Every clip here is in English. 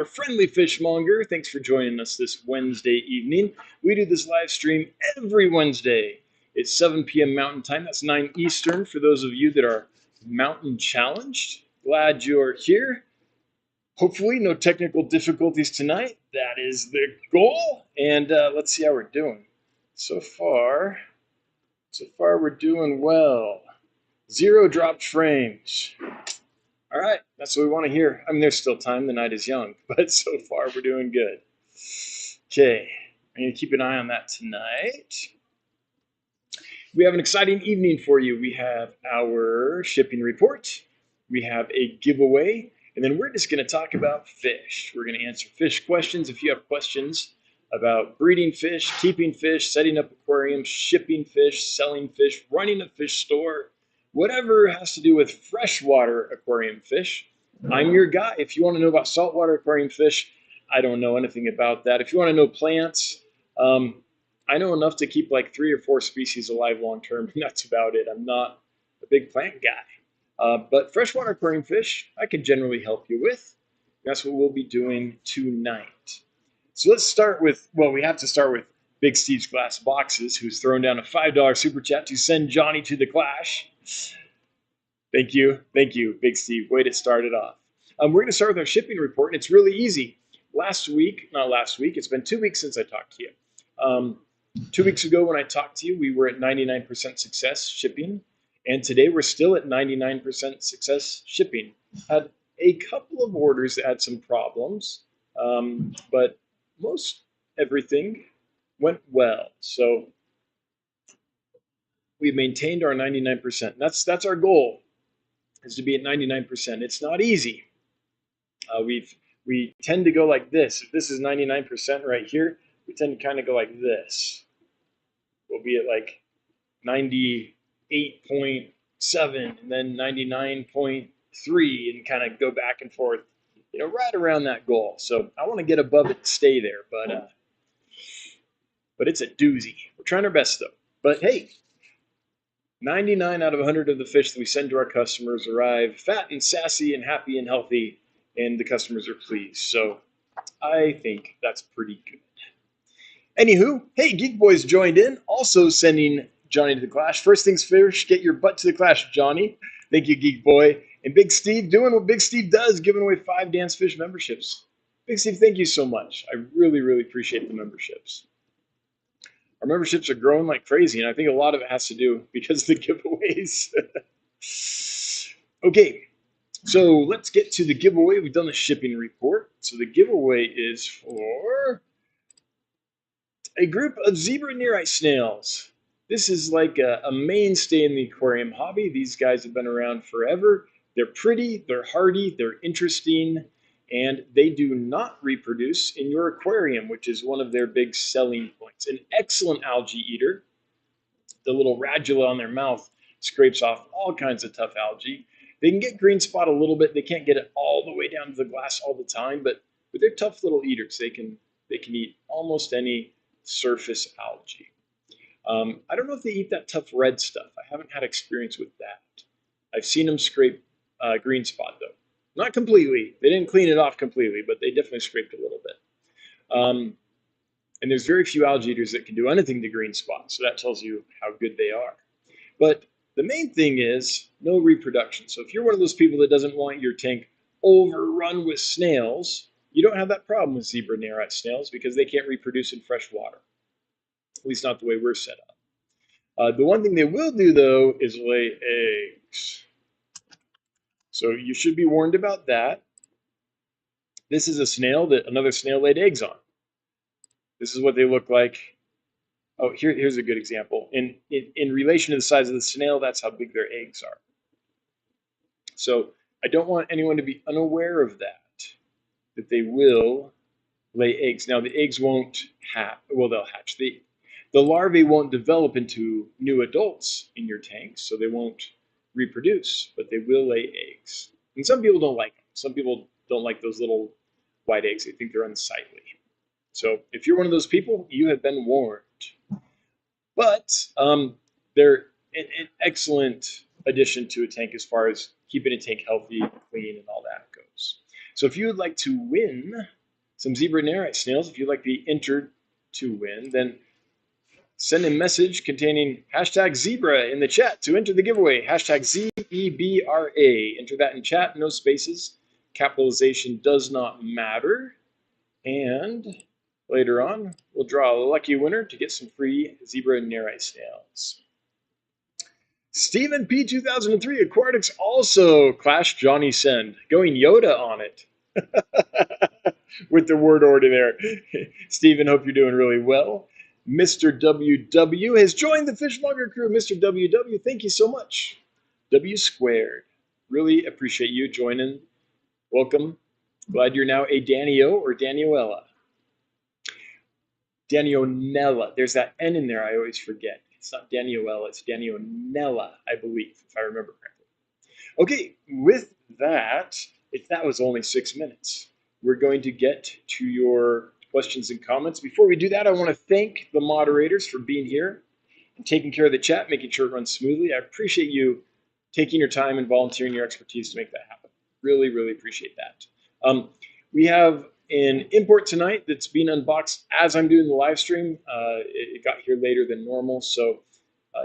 Our friendly fishmonger. Thanks for joining us this Wednesday evening. We do this live stream every Wednesday. It's 7 p.m. Mountain Time. That's 9 Eastern for those of you that are mountain challenged. Glad you're here. Hopefully, no technical difficulties tonight. That is the goal. And let's see how we're doing. So far, we're doing well. 0 dropped frames. All right, that's what we want to hear. I mean, there's still time. The night is young, but so far we're doing good. Okay, I'm going to keep an eye on that tonight. We have an exciting evening for you. We have our shipping report. We have a giveaway, and then we're just going to talk about fish. We're going to answer fish questions. If you have questions about breeding fish, keeping fish, setting up aquariums, shipping fish, selling fish, running a fish store, whatever has to do with freshwater aquarium fish, I'm your guy. If you want to know about saltwater aquarium fish, I don't know anything about that. If you want to know plants, I know enough to keep like 3 or 4 species alive long term, and that's about it. I'm not a big plant guy. But freshwater aquarium fish, I can generally help you with. That's what we'll be doing tonight. So let's start with, well, we have to start with Big Steve's Glass Boxes, who's thrown down a $5 super chat to send Johnny to the Clash. Thank you, Big Steve. Way to start it off. We're going to start with our shipping report, and it's really easy. It's been 2 weeks since I talked to you. 2 weeks ago when I talked to you, we were at 99% success shipping, and today we're still at 99% success shipping. Had a couple of orders that had some problems, but most everything went well. So we maintained our 99%. That's our goal, is to be at 99%. It's not easy. We tend to go like this. If this is 99% right here, we tend to kind of go like this. We'll be at like 98.7 and then 99.3 and kind of go back and forth, right around that goal. So I want to get above it and stay there, but it's a doozy. We're trying our best though. But hey, 99 out of 100 of the fish that we send to our customers arrive fat and sassy and happy and healthy, and the customers are pleased. So I think that's pretty good. Anywho, hey, Geek Boys joined in, also sending Johnny to the Clash. First things first, get your butt to the Clash, Johnny. Thank you, Geek Boy. And Big Steve doing what Big Steve does, giving away 5 Dance Fish memberships. Big Steve, thank you so much. I really, really appreciate the memberships. Our memberships are growing like crazy, and I think a lot of it has to do because of the giveaways. Okay, so let's get to the giveaway. We've done the shipping report. So the giveaway is for a group of zebra Nerite snails. This is like a mainstay in the aquarium hobby. These guys have been around forever. They're pretty, they're hardy, they're interesting, and they do not reproduce in your aquarium, which is one of their big selling points. An excellent algae eater. The little radula on their mouth scrapes off all kinds of tough algae. They can get green spot a little bit. They can't get it all the way down to the glass all the time, but they're tough little eaters. They can eat almost any surface algae. I don't know if they eat that tough red stuff. I haven't had experience with that. I've seen them scrape green spot though. Not completely. They didn't clean it off completely, but they definitely scraped a little bit. And there's very few algae eaters that can do anything to green spot, so that tells you how good they are. But the main thing is no reproduction. So if you're one of those people that doesn't want your tank overrun with snails, you don't have that problem with zebra Nerite snails because they can't reproduce in fresh water. At least not the way we're set up. The one thing they will do, though, is lay eggs. So you should be warned about that. This is a snail that another snail laid eggs on. This is what they look like. Oh, here's a good example. In relation to the size of the snail, that's how big their eggs are. So I don't want anyone to be unaware of that they will lay eggs. Now, the eggs won't hatch. Well, they'll hatch. The larvae won't develop into new adults in your tanks, so they won't reproduce, but they will lay eggs. And some people don't like them. Some people don't like those little white eggs. They think they're unsightly. So if you're one of those people, you have been warned. But they're an excellent addition to a tank as far as keeping a tank healthy, clean, and all that goes. So if you would like to win some zebra Nerite snails, if you'd like to be entered to win, then send a message containing hashtag zebra in the chat to enter the giveaway. Hashtag ZEBRA. Enter that in chat, no spaces. Capitalization does not matter. And later on, we'll draw a lucky winner to get some free zebra Nerite snails. Stephen P. 2003 Aquatics also Clash Johnny Send, going Yoda on it. With the word order there. Stephen, hope you're doing really well. Mr. WW has joined the Fishmonger crew. Mr. WW, thank you so much. W squared. Really appreciate you joining. Welcome. Glad you're now a Danio or Daniela. Danionella. There's that N in there I always forget. It's not Daniela, it's Danionella, I believe, if I remember correctly. Okay, with that, if that was only 6 minutes, we're going to get to your questions and comments. Before we do that, I want to thank the moderators for being here and taking care of the chat, making sure it runs smoothly. I appreciate you taking your time and volunteering your expertise to make that happen. Really, really appreciate that. We have an import tonight that's being unboxed as I'm doing the live stream. It got here later than normal, so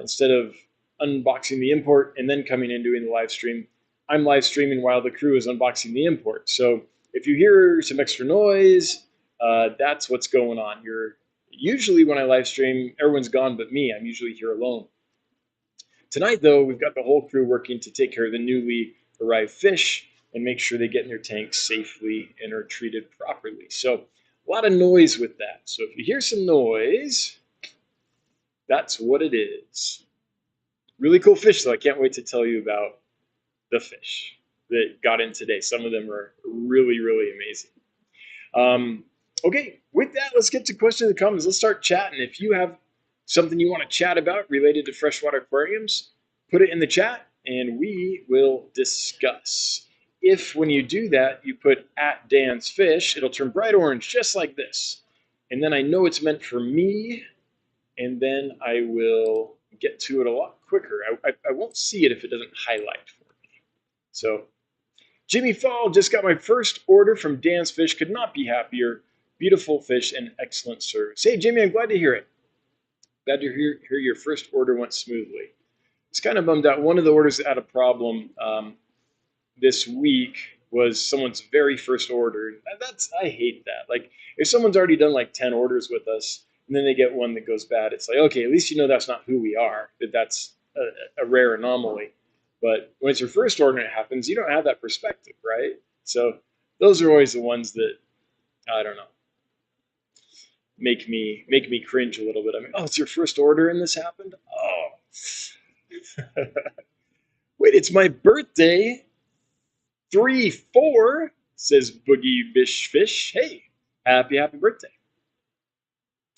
instead of unboxing the import and then coming in doing the live stream, I'm live streaming while the crew is unboxing the import. So if you hear some extra noise, that's what's going on. Usually when I live stream, everyone's gone but me. I'm usually here alone. Tonight, though, we've got the whole crew working to take care of the newly arrived fish and make sure they get in their tanks safely and are treated properly. So a lot of noise with that. So if you hear some noise, that's what it is. Really cool fish, though. I can't wait to tell you about the fish that got in today. Some of them are really, really amazing. Okay, with that, let's get to questions and comments. Let's start chatting. If you have something you want to chat about related to freshwater aquariums, put it in the chat and we will discuss. If when you do that, you put @DansFish, it'll turn bright orange just like this. And then I know it's meant for me, and then I will get to it a lot quicker. I won't see it if it doesn't highlight for me. So Jimmy Fall just got my first order from Dan's Fish. Could not be happier. Beautiful fish and excellent service. Hey, Jimmy, I'm glad to hear it. Glad to hear your first order went smoothly. It's kind of bummed out. One of the orders that had a problem this week was someone's very first order. I hate that. Like, if someone's already done like 10 orders with us, and then they get one that goes bad, it's like, okay, at least you know that's not who we are, that that's a rare anomaly. But when it's your first order and it happens, you don't have that perspective, right? So those are always the ones that, I don't know, make me cringe a little bit. I mean, oh, it's your first order and this happened? Oh. Wait, it's my birthday. 3-4, says Boogie Bish Fish. Hey, happy birthday.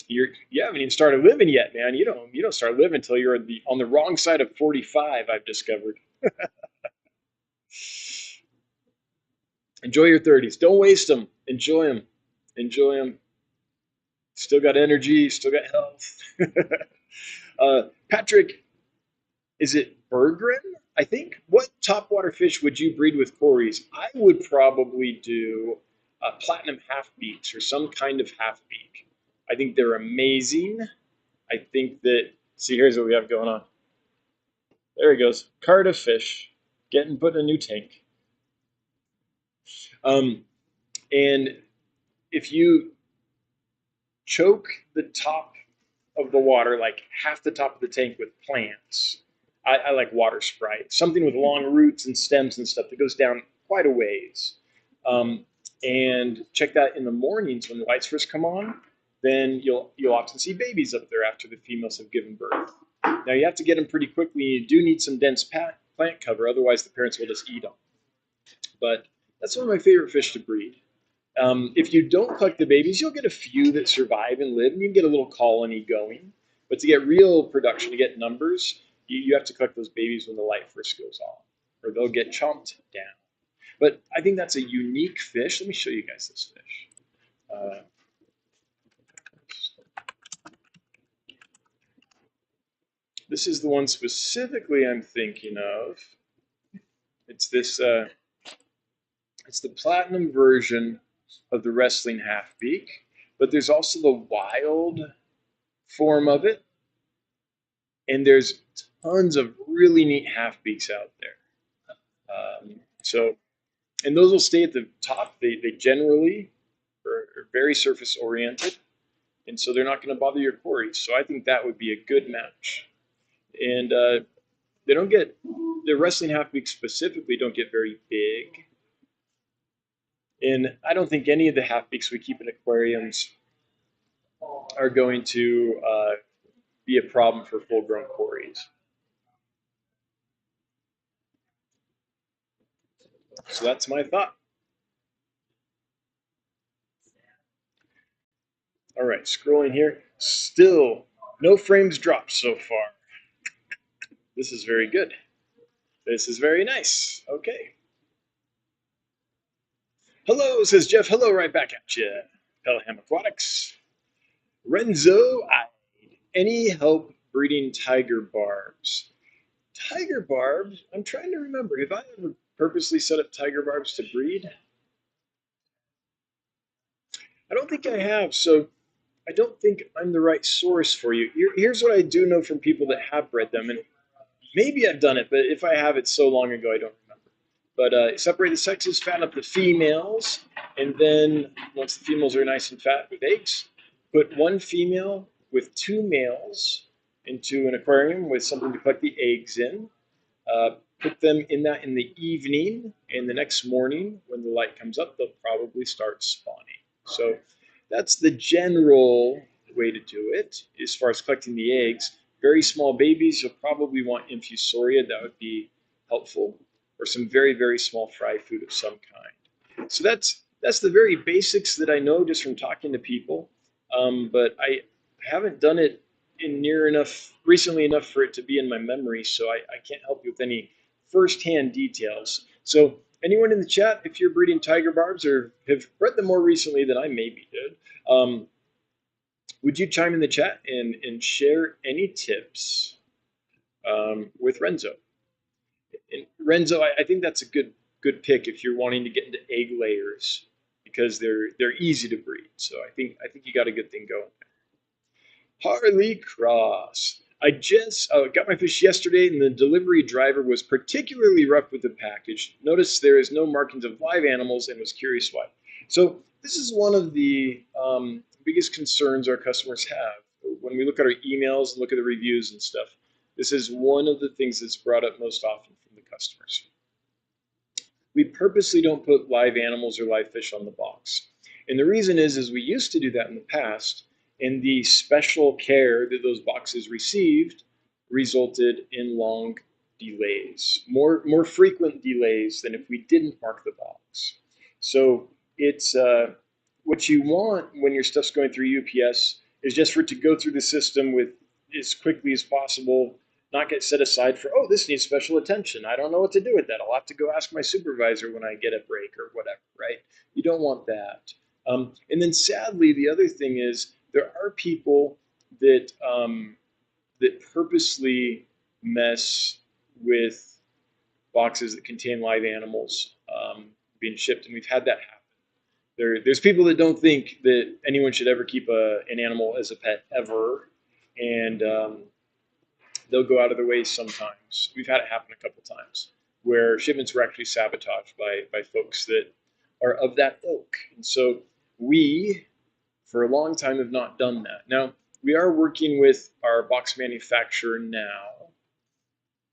You haven't even started living yet, man. You don't start living until you're on the wrong side of 45, I've discovered. Enjoy your 30s. Don't waste them. Enjoy them. Enjoy them. Still got energy. Still got health. Patrick, is it Berggren? I think. What topwater fish would you breed with cories? I would probably do platinum half-beaks or some kind of half-beak. I think they're amazing. I think that, see, here's what we have going on. There he goes. Cardiff fish getting put in a new tank. And if you choke the top of the water, like half the top of the tank with plants, I like water sprite, something with long roots and stems and stuff that goes down quite a ways. And check that in the mornings when the lights first come on, then you'll often see babies up there after the females have given birth. Now you have to get them pretty quickly. You do need some dense plant cover, otherwise the parents will just eat them. But that's one of my favorite fish to breed. If you don't collect the babies, you'll get a few that survive and live, and you can get a little colony going. But to get real production, to get numbers, you have to collect those babies when the light first goes on, or they'll get chomped down. But I think that's a unique fish. Let me show you guys this fish. This is the one specifically I'm thinking of. It's this, It's the platinum version of the wrestling half-beak, but there's also the wild form of it, and there's tons of really neat half-beaks out there. So, and those will stay at the top. They generally are very surface oriented, and so they're not going to bother your quarries. So I think that would be a good match. And they don't get, the wrestling half-beaks specifically don't get very big. And I don't think any of the half-beaks we keep in aquariums are going to be a problem for full-grown quarries. So that's my thought. All right, scrolling here. Still no frames dropped so far. This is very good. This is very nice. Okay. Hello, says Jeff. Hello, right back at you. Pelham Aquatics. Renzo, any help breeding tiger barbs? Tiger barbs? I'm trying to remember. Have I ever purposely set up tiger barbs to breed? I don't think I have. So I don't think I'm the right source for you. Here's what I do know from people that have bred them, and maybe I've done it, but if I have, it's so long ago I don't remember. But separate the sexes, fatten up the females, and then once the females are nice and fat with eggs, put one female with two males into an aquarium with something to collect the eggs in. Put them in that in the evening, and the next morning when the light comes up, they'll probably start spawning. So that's the general way to do it as far as collecting the eggs. Very small babies, you'll probably want infusoria. That would be helpful, or some very, very small fry food of some kind. So that's the very basics that I know just from talking to people. But I haven't done it in recently enough for it to be in my memory, so I can't help you with any first-hand details. So anyone in the chat, if you're breeding tiger barbs or have bred them more recently than I maybe did, would you chime in the chat and share any tips with Renzo? And Renzo, I think that's a good pick if you're wanting to get into egg layers, because they're easy to breed. So I think you got a good thing going there. Harley Cross. I just got my fish yesterday, and the delivery driver was particularly rough with the package. Noticed there is no markings of live animals and was curious why. So this is one of the biggest concerns our customers have. When we look at our emails and look at the reviews and stuff, this is one of the things that's brought up most often from the customers. We purposely don't put live animals or live fish on the box. And the reason is we used to do that in the past, and the special care that those boxes received resulted in long delays, more frequent delays than if we didn't mark the box. So it's what you want when your stuff's going through UPS is just for it to go through the system with as quickly as possible, not get set aside for, oh, this needs special attention. I don't know what to do with that. I'll have to go ask my supervisor when I get a break or whatever, right? You don't want that. And then sadly, the other thing is there are people that that purposely mess with boxes that contain live animals being shipped, and we've had that happen. There's people that don't think that anyone should ever keep an animal as a pet ever, and they'll go out of their way sometimes. We've had it happen a couple times where shipments were actually sabotaged by folks that are of that ilk. And so we, for a long time, have not done that. Now, we are working with our box manufacturer now.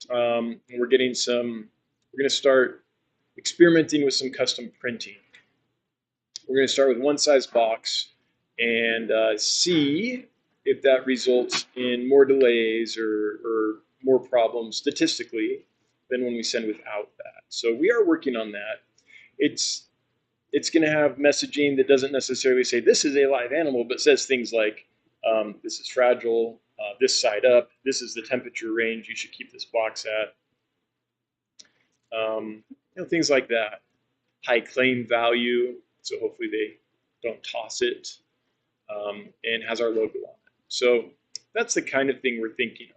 And we're going to start experimenting with some custom printing. We're going to start with one size box and see if that results in more delays or more problems statistically than when we send without that. So we are working on that. It's going to have messaging that doesn't necessarily say this is a live animal, but says things like this is fragile, this side up, this is the temperature range you should keep this box at. Things like that. High claim value, so hopefully they don't toss it, and has our logo on it. So that's the kind of thing we're thinking of.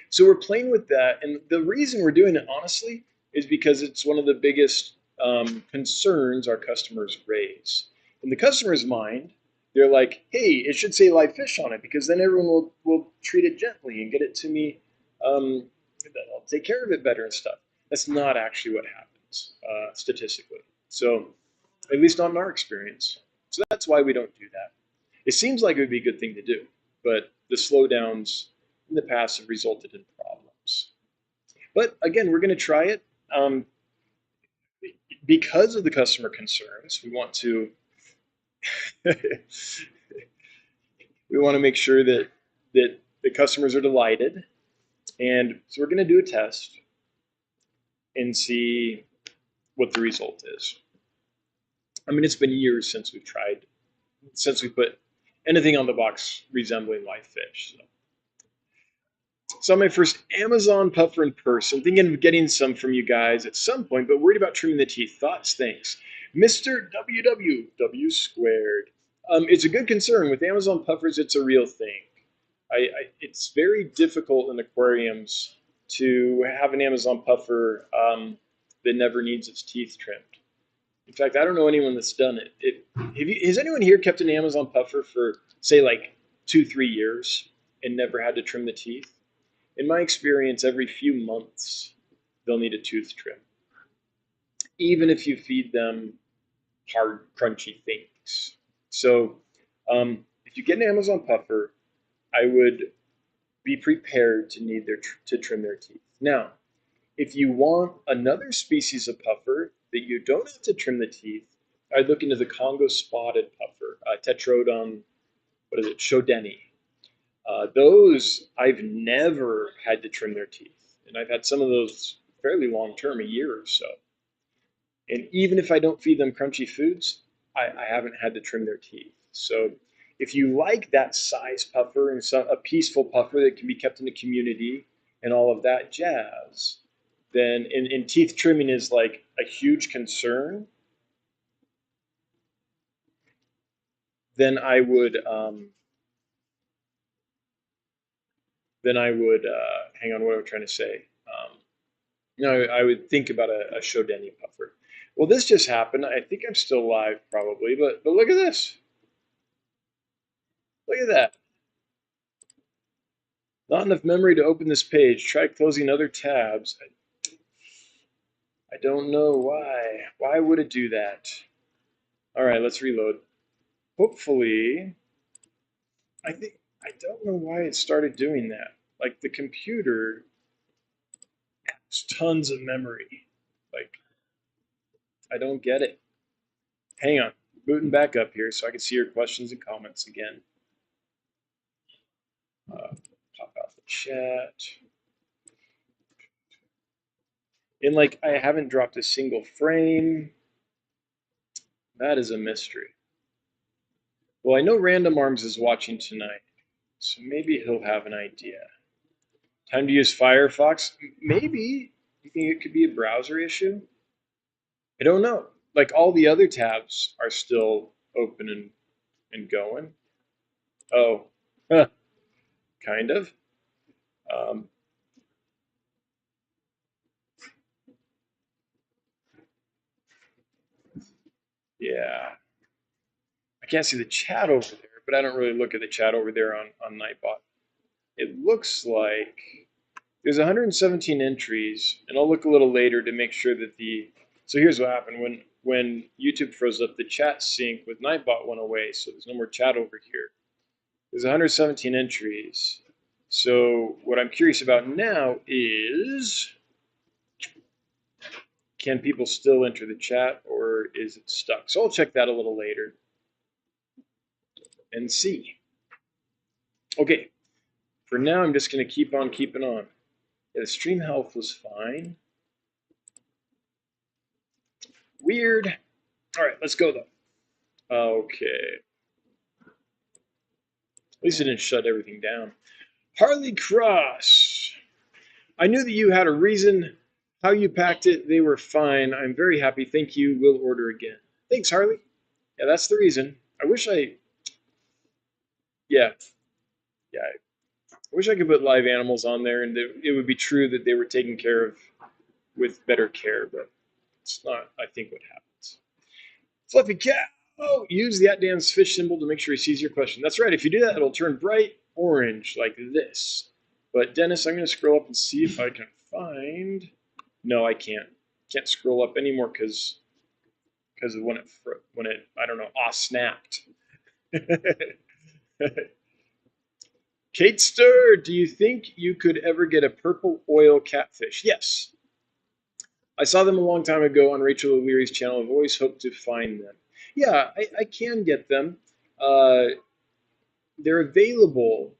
So we're playing with that, and the reason we're doing it, honestly, is because it's one of the biggest concerns our customers raise. In the customer's mind, they're like, hey, it should say live fish on it because then everyone will treat it gently and get it to me. I'll take care of it better and stuff. That's not actually what happens statistically. So, at least not in our experience. So that's why we don't do that. It seems like it would be a good thing to do, but the slowdowns in the past have resulted in problems. But again, we're going to try it. Because of the customer concerns, we want to we want to make sure that the customers are delighted, and so we're going to do a test and see what the result is. I mean, it's been years since we put anything on the box resembling live fish. So I'm my first Amazon puffer in person. Thinking of getting some from you guys at some point, but worried about trimming the teeth. Thoughts? Thanks. Mr. W squared. It's a good concern. With Amazon puffers, it's a real thing. It's very difficult in aquariums to have an Amazon puffer that never needs its teeth trimmed. In fact, I don't know anyone that's done it. Has anyone here kept an Amazon puffer for, say, like 2-3 years and never had to trim the teeth? In my experience, every few months, they'll need a tooth trim. Even if you feed them hard, crunchy things. So if you get an Amazon puffer, I would be prepared to need to trim their teeth. Now, if you want another species of puffer that you don't have to trim the teeth, I'd look into the Congo spotted puffer, Tetrodon, Shodeni. Those I've never had to trim their teeth, and I've had some of those fairly long term, a year or so. And even if I don't feed them crunchy foods, I haven't had to trim their teeth. So if you like that size puffer and a peaceful puffer that can be kept in the community and all of that jazz, then and teeth trimming is like a huge concern, then I would hang on, what am I trying to say? I would think about a Shodeni puffer. Well, this just happened. I think I'm still live probably, but look at this. Look at that. Not enough memory to open this page. Try closing other tabs. I don't know why. Why would it do that? All right, let's reload. Hopefully, I don't know why it started doing that. Like the computer has tons of memory. Like, I don't get it. Hang on, booting back up here so I can see your questions and comments again. Pop out the chat. And like, I haven't dropped a single frame. That is a mystery. Well, I know Random Arms is watching tonight, so maybe he'll have an idea. Time to use Firefox? Maybe. You think it could be a browser issue? I don't know. Like all the other tabs are still open and going. Oh, kind of. Yeah. I can't see the chat over there, but I don't really look at the chat over there on Nightbot. It looks like there's 117 entries, and I'll look a little later to make sure that so here's what happened. When YouTube froze up, the chat sync with Nightbot went away, so there's no more chat over here. There's 117 entries. So what I'm curious about now is, can people still enter the chat, or is it stuck? So I'll check that a little later and see. Okay, for now I'm just going to keep on keeping on. Yeah, the stream health was fine. Weird. All right, let's go though. Okay. At least it didn't shut everything down. Harley Cross. I knew that you had a reason. How you packed it, they were fine. I'm very happy. Thank you. We'll order again. Thanks, Harley. Yeah, that's the reason. I wish I could put live animals on there and it would be true that they were taken care of with better care, but It's not, I think, what happens. Fluffy cat. Oh, use the @Dan's fish symbol to make sure he sees your question. That's right. If you do that, it'll turn bright orange like this. But Dennis, I'm going to scroll up and see if I can find. No, I can't. Can't scroll up anymore because of when it I don't know, snapped. Kate Stir, do you think you could ever get a purple oil catfish? Yes. I saw them a long time ago on Rachel O'Leary's channel. I've always hoped to find them. Yeah, I can get them. They're available,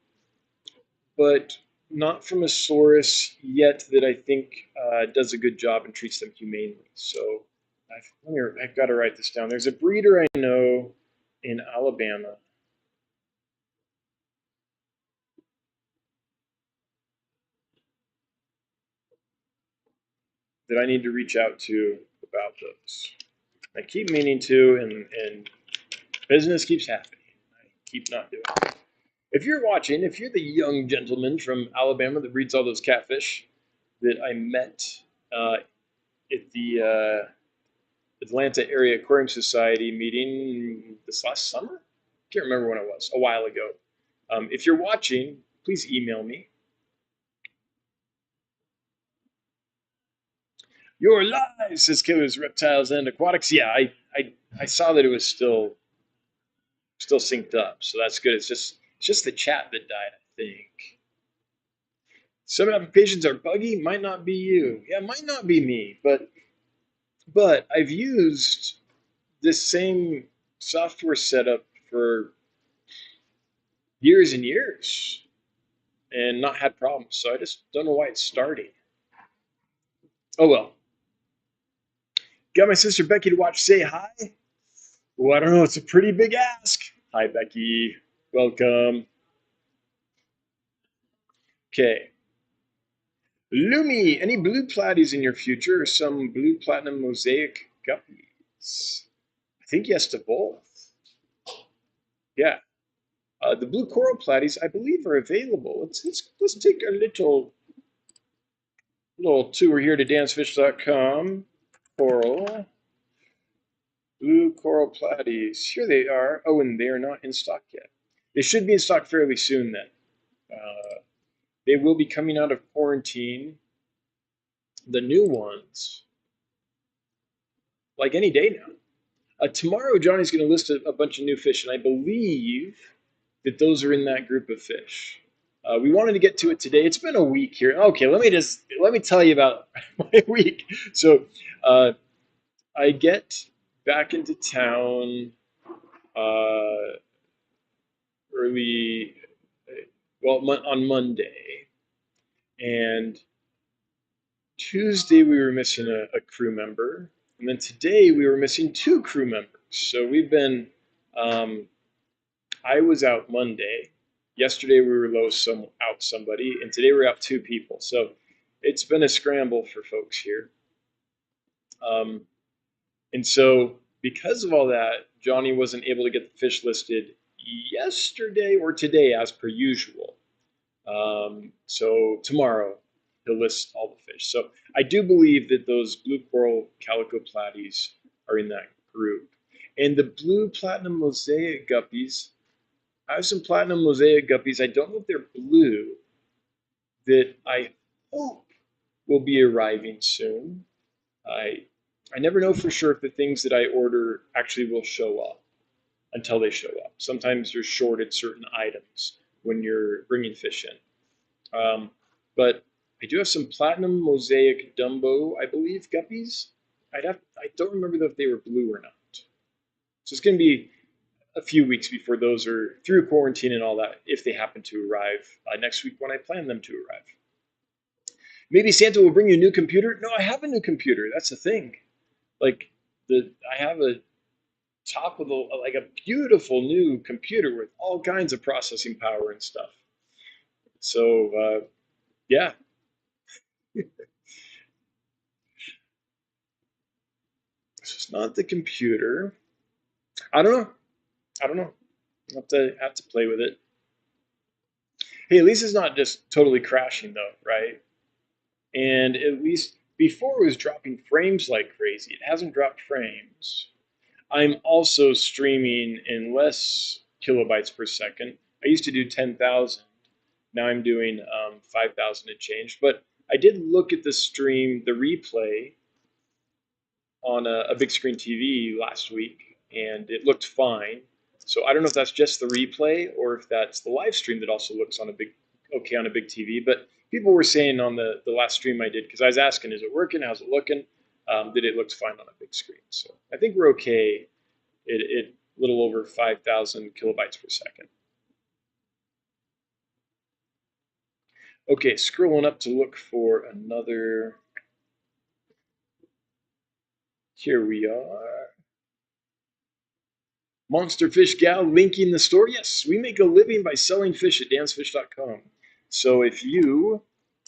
but not from a source yet that I think does a good job and treats them humanely. So I've got to write this down. There's a breeder I know in Alabama. That I need to reach out to about those. I keep meaning to, and business keeps happening. I keep not doing it. If you're watching, if you're the young gentleman from Alabama that breeds all those catfish that I met at the Atlanta Area Aquarium Society meeting this last summer, I can't remember when it was, a while ago. If you're watching, please email me. You're live, says Killers, Reptiles, and Aquatics. Yeah, I saw that it was still synced up, so that's good. It's just the chat that died, I think. Some applications are buggy, might not be you. Yeah, might not be me, but I've used this same software setup for years and years and not had problems. So I just don't know why it's starting. Oh well. Got my sister Becky to watch. Say hi. Well, I don't know. It's a pretty big ask. Hi, Becky. Welcome. Okay. Lumi, any blue platies in your future or some blue platinum mosaic guppies? I think yes to both. Yeah. The blue coral platies, I believe, are available. Let's take a little tour here to dansfish.com. Coral. Blue coral platies. Here they are. Oh, and they are not in stock yet. They should be in stock fairly soon then. They will be coming out of quarantine. The new ones, like any day now. Tomorrow, Johnny's going to list a bunch of new fish, and I believe that those are in that group of fish. We wanted to get to it today. It's been a week here. Okay, let me tell you about my week. So I get back into town early, well, on Monday, and Tuesday we were missing a crew member, and then today we were missing 2 crew members. So we've been, I was out Monday. Yesterday we were out somebody, and today we're out 2 people. So it's been a scramble for folks here. And so because of all that, Johnny wasn't able to get the fish listed yesterday or today as per usual. So tomorrow he'll list all the fish. So I do believe that those blue coral calico platies are in that group. And the blue platinum mosaic guppies, I have some platinum mosaic guppies. I don't know if they're blue, that I hope will be arriving soon. I never know for sure if the things that I order actually will show up until they show up. Sometimes you're shorted certain items when you're bringing fish in. But I do have some platinum mosaic Dumbo, I believe, guppies. I don't remember if they were blue or not. So it's going to be a few weeks before those are through quarantine and all that, if they happen to arrive next week when I plan them to arrive. Maybe Santa will bring you a new computer. No, I have a new computer. That's the thing. Like I have a top of a beautiful new computer with all kinds of processing power and stuff. So yeah. It's not the computer. I don't know. I'll have to play with it. Hey, at least it's not just totally crashing though, right? And at least Before it was dropping frames like crazy. It hasn't dropped frames. I'm also streaming in less kilobytes per second. I used to do 10,000. Now I'm doing 5,000 and change. But I did look at the stream, the replay on a big screen TV last week, and it looked fine. So I don't know if that's just the replay or if that's the live stream that also looks on a big okay on a big TV. But people were saying on the last stream I did, because I was asking, is it working? How's it looking? That it looks fine on a big screen. So I think we're okay. It little over 5,000 kilobytes per second. Okay, scrolling up to look for another. Here we are. Monster Fish Gal linking the store. Yes, we make a living by selling fish at dansfish.com. So if you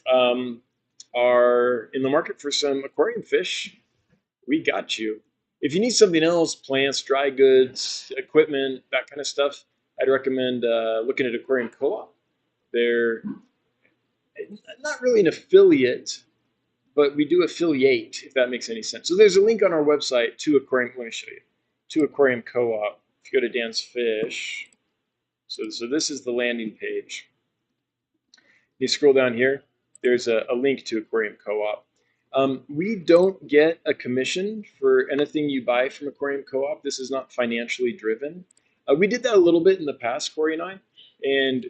are in the market for some aquarium fish, we got you. If you need something else, plants, dry goods, equipment, that kind of stuff, I'd recommend looking at Aquarium Co-op. They're not really an affiliate, but we do affiliate, if that makes any sense. So there's a link on our website to Aquarium. Let me show you. To Aquarium Co-op. If you go to Dan's Fish, so this is the landing page. You scroll down here. There's a link to Aquarium Co-op. We don't get a commission for anything you buy from Aquarium Co-op. This is not financially driven. We did that a little bit in the past, Corey and I, and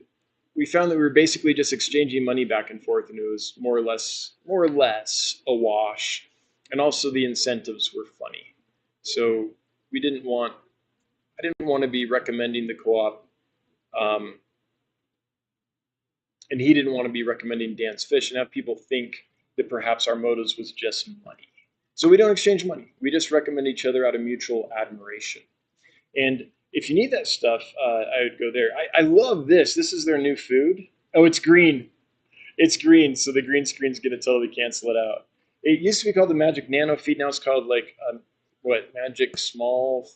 we found that we were basically just exchanging money back and forth, and it was more or less a wash. And also the incentives were funny. So we didn't want, I didn't want to be recommending the co-op, and he didn't want to be recommending Dan's Fish and have people think that perhaps our motives was just money. So we don't exchange money. We just recommend each other out of mutual admiration. And if you need that stuff, I would go there. I love this. This is their new food. Oh, it's green. It's green, so the green screen's going to totally cancel it out. It used to be called the Magic Nano Feed. Now it's called like, Magic Small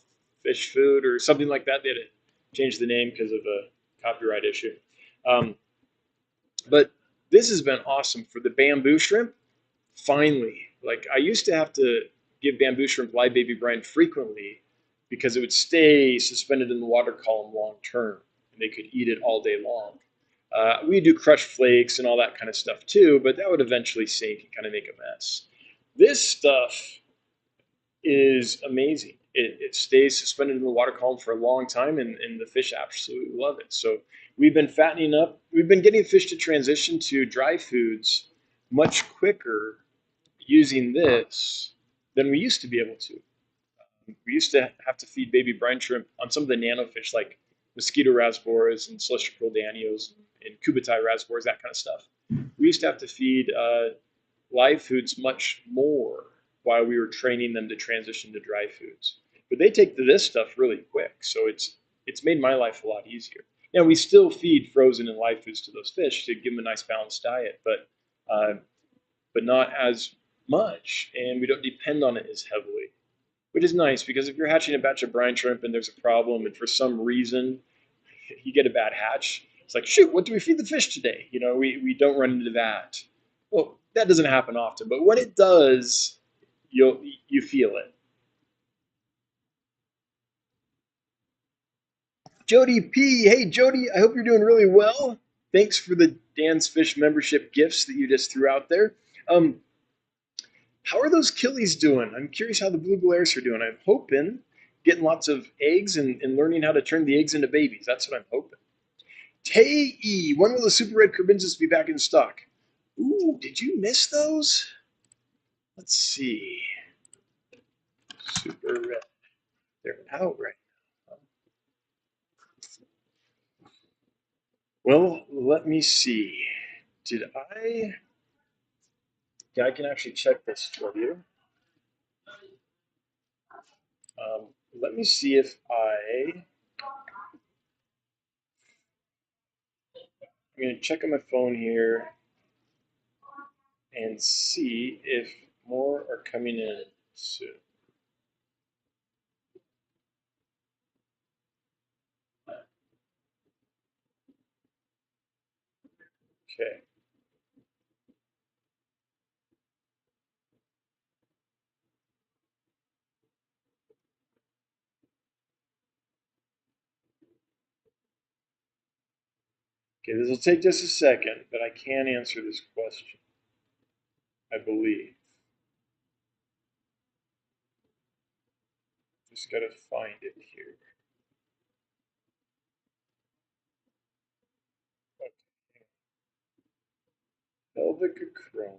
Fish Food or something like that. They had to change the name because of a copyright issue. But this has been awesome for the bamboo shrimp. Finally, like I used to have to give bamboo shrimp live baby brine frequently because it would stay suspended in the water column long term, and they could eat it all day long. We do crushed flakes and all that kind of stuff too, but that would eventually sink and kind of make a mess. This stuff is amazing. It stays suspended in the water column for a long time, and the fish absolutely love it. So we've been fattening up. We've been getting fish to transition to dry foods much quicker using this than we used to be able to. We used to have to feed baby brine shrimp on some of the nano fish like mosquito rasboras and celestial pearl danios and kubatai rasboras, that kind of stuff. We used to have to feed live foods much more while we were training them to transition to dry foods. But they take to this stuff really quick, so it's made my life a lot easier. Now we still feed frozen and live foods to those fish to give them a nice balanced diet, but not as much, and we don't depend on it as heavily, which is nice because if you're hatching a batch of brine shrimp and there's a problem, and for some reason you get a bad hatch, it's like, shoot, what do we feed the fish today? You know, we don't run into that. Well, that doesn't happen often, but when it does, you feel it. Jody P. Hey, Jody, I hope you're doing really well. Thanks for the Dan's Fish membership gifts that you just threw out there. How are those killies doing? I'm curious how the blue glares are doing. I'm hoping getting lots of eggs and learning how to turn the eggs into babies. That's what I'm hoping. Tay E, when will the super red carbinsus be back in stock? Ooh, did you miss those? Let's see. Super red. They're out right now. Well, let me see. Did I? Yeah, I can actually check this for you. Let me see if I'm going to check on my phone here and see if more are coming in soon. Okay. Okay, this will take just a second, but I can answer this question, I believe. Just gotta find it here. Okay. Pelvic acromas.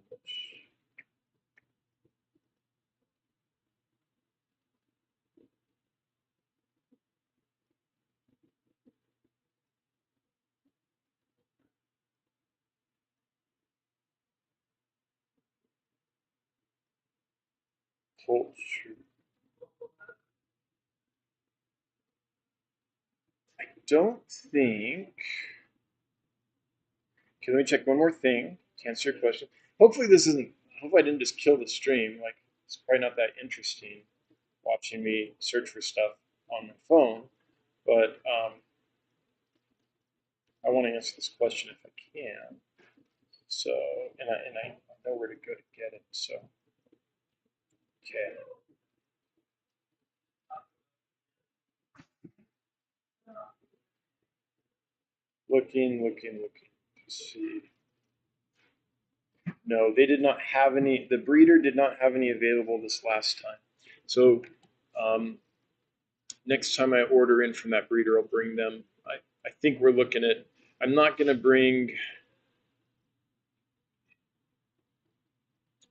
Culture. I don't think. Okay, let me check one more thing to answer your question. Hopefully this isn't. Hopefully I didn't just kill the stream. Like it's probably not that interesting watching me search for stuff on my phone. But I want to answer this question if I can. So and I know where to go to get it. So okay. Looking. Let's see. No, they did not have any. The breeder did not have any available this last time. So um, next time I order in from that breeder, I'll bring them. I think we're looking at. I'm not going to bring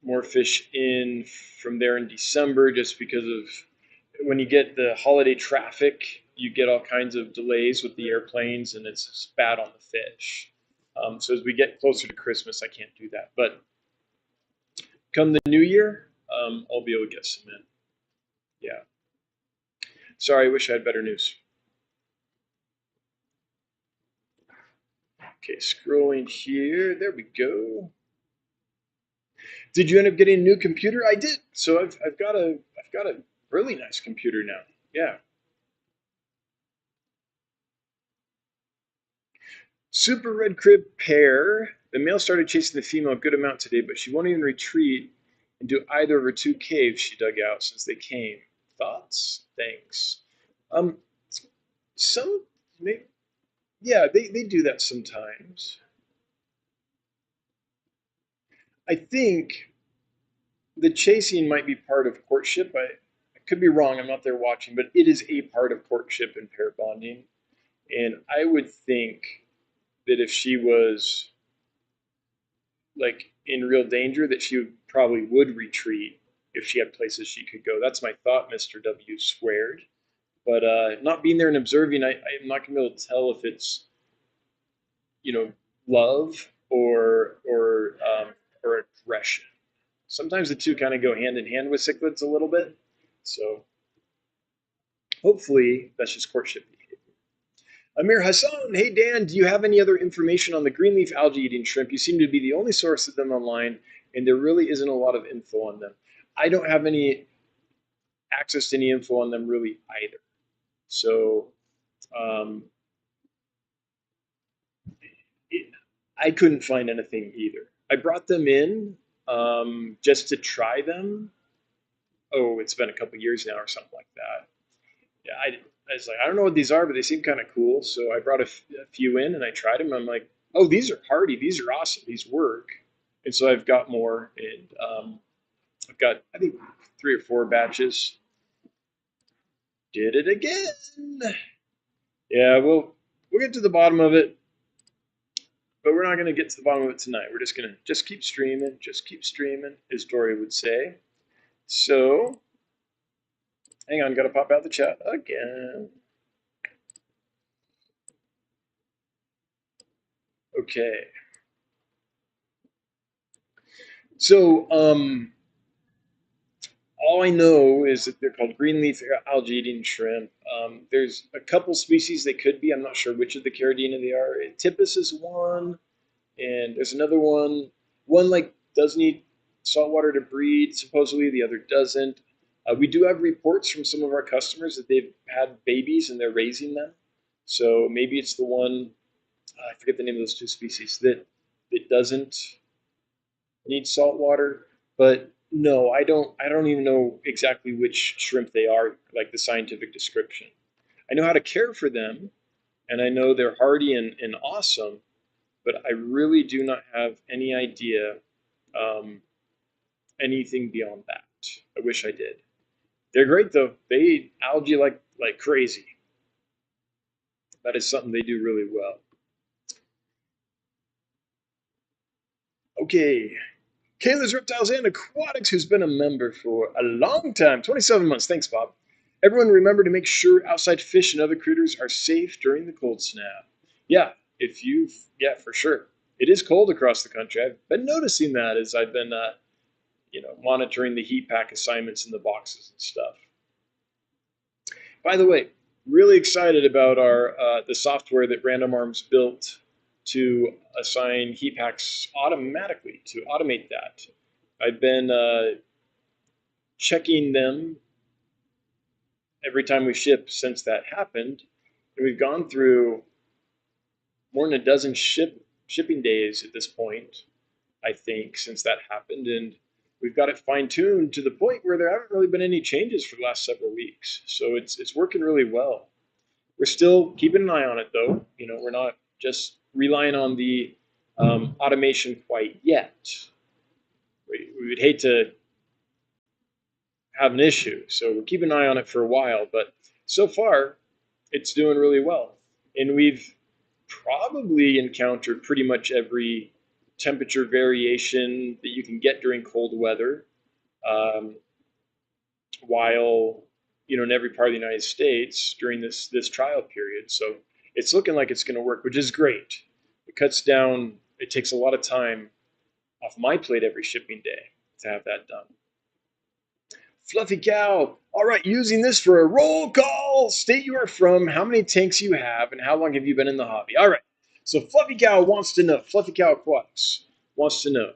more fish in from there in December just because of when you get the holiday traffic, you get all kinds of delays with the airplanes and it's bad on the fish. So as we get closer to Christmas, I can't do that. But come the new year, I'll be able to get some in. Yeah. Sorry, I wish I had better news. Okay, scrolling here. There we go. Did you end up getting a new computer? I did. So I've got a really nice computer now. Yeah. Super red crib pair. The male started chasing the female a good amount today, but she won't even retreat into either of her two caves she dug out since they came. Thoughts? Thanks. Um, some, yeah, they do that sometimes. I think the chasing might be part of courtship. I could be wrong. I'm not there watching, but it is a part of courtship and pair bonding. And I would think that if she was like in real danger, that she probably would retreat if she had places she could go. That's my thought, Mr. W squared. But not being there and observing, I'm not gonna be able to tell if it's love or aggression. Sometimes the two kind of go hand in hand with cichlids a little bit. So hopefully that's just courtship behavior. Amir Hassan, hey Dan, do you have any other information on the greenleaf algae eating shrimp? You seem to be the only source of them online, and there really isn't a lot of info on them. I don't have any access to any info on them really either. So um, I couldn't find anything either. I brought them in just to try them. Oh, it's been a couple years now or something like that. Yeah, I was like, I don't know what these are, but they seem kind of cool. So I brought a few in and I tried them. I'm like, oh, these are hardy. These are awesome. These work. And so I've got more, and I've got I think 3 or 4 batches. Did it again. Yeah, we'll get to the bottom of it, but we're not going to get to the bottom of it tonight. We're just going to just keep streaming, as Dory would say. So, hang on, got to pop out the chat again. Okay. So, all I know is that they're called greenleaf algae eating shrimp. There's a couple species they could be. I'm not sure which of the Caridina they are. Typus is one, and there's another one. One like does need salt water to breed, supposedly. The other doesn't. We do have reports from some of our customers that they've had babies and they're raising them. So maybe it's the one. I forget the name of those 2 species that doesn't need salt water. But no, I don't even know exactly which shrimp they are, like the scientific description. I know how to care for them, and I know they're hardy and awesome, but I really do not have any idea anything beyond that. I wish I did. They're great though. They eat algae like crazy. That is something they do really well. Okay, Kayla's Reptiles and Aquatics, who's been a member for a long time, 27 months. Thanks, Bob. Everyone remember to make sure outside fish and other critters are safe during the cold snap. Yeah, yeah, for sure. It is cold across the country. I've been noticing that as I've been, monitoring the heat pack assignments in the boxes and stuff. By the way, really excited about the software that Random Arms built to assign heat packs automatically, to automate that. I've been checking them every time we ship since that happened. And we've gone through more than a dozen shipping days at this point, I think, since that happened. And we've got it fine-tuned to the point where there haven't really been any changes for the last several weeks. So it's working really well. We're still keeping an eye on it, though. We're not just relying on the automation quite yet. We would hate to have an issue, so we're keeping an eye on it for a while. But so far, it's doing really well, and we've probably encountered pretty much every temperature variation that you can get during cold weather, while in every part of the United States during this trial period. So it's looking like it's going to work, which is great. It cuts down. It takes a lot of time off my plate every shipping day to have that done. Fluffy Cow. All right, using this for a roll call. State you are from, how many tanks you have, and how long have you been in the hobby? All right. So Fluffy Cow wants to know. Fluffy Cow Aquatics wants to know,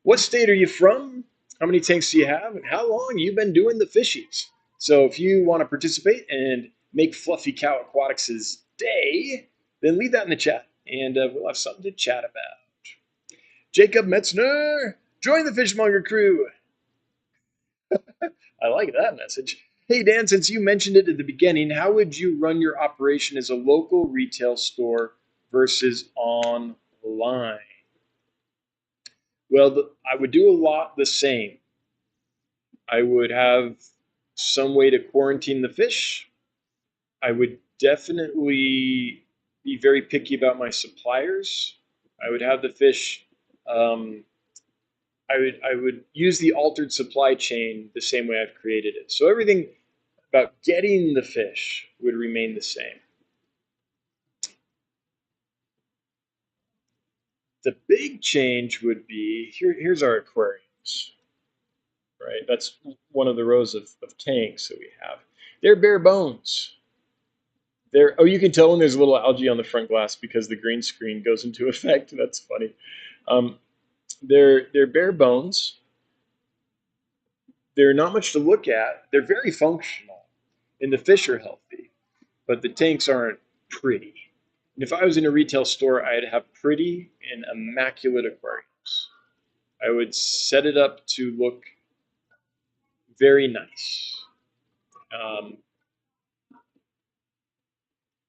what state are you from? How many tanks do you have? And how long you've been doing the fishies? So if you want to participate and make Fluffy Cow Aquatics' day, then leave that in the chat, and we'll have something to chat about. Jacob Metzner, join the Fishmonger crew. I like that message. Hey, Dan, since you mentioned it at the beginning, how would you run your operation as a local retail store versus online? Well, I would do a lot the same. I would have some way to quarantine the fish. I would definitely be very picky about my suppliers. I would have the fish. I would use the altered supply chain the same way I've created it. So everything about getting the fish would remain the same. The big change would be here's our aquariums, right? That's one of the rows of tanks that we have. They're bare bones. Oh, you can tell when there's a little algae on the front glass because the green screen goes into effect. That's funny. They're bare bones. They're not much to look at. They're very functional, and the fish are healthy, but the tanks aren't pretty. And if I was in a retail store, I'd have pretty and immaculate aquariums. I would set it up to look very nice.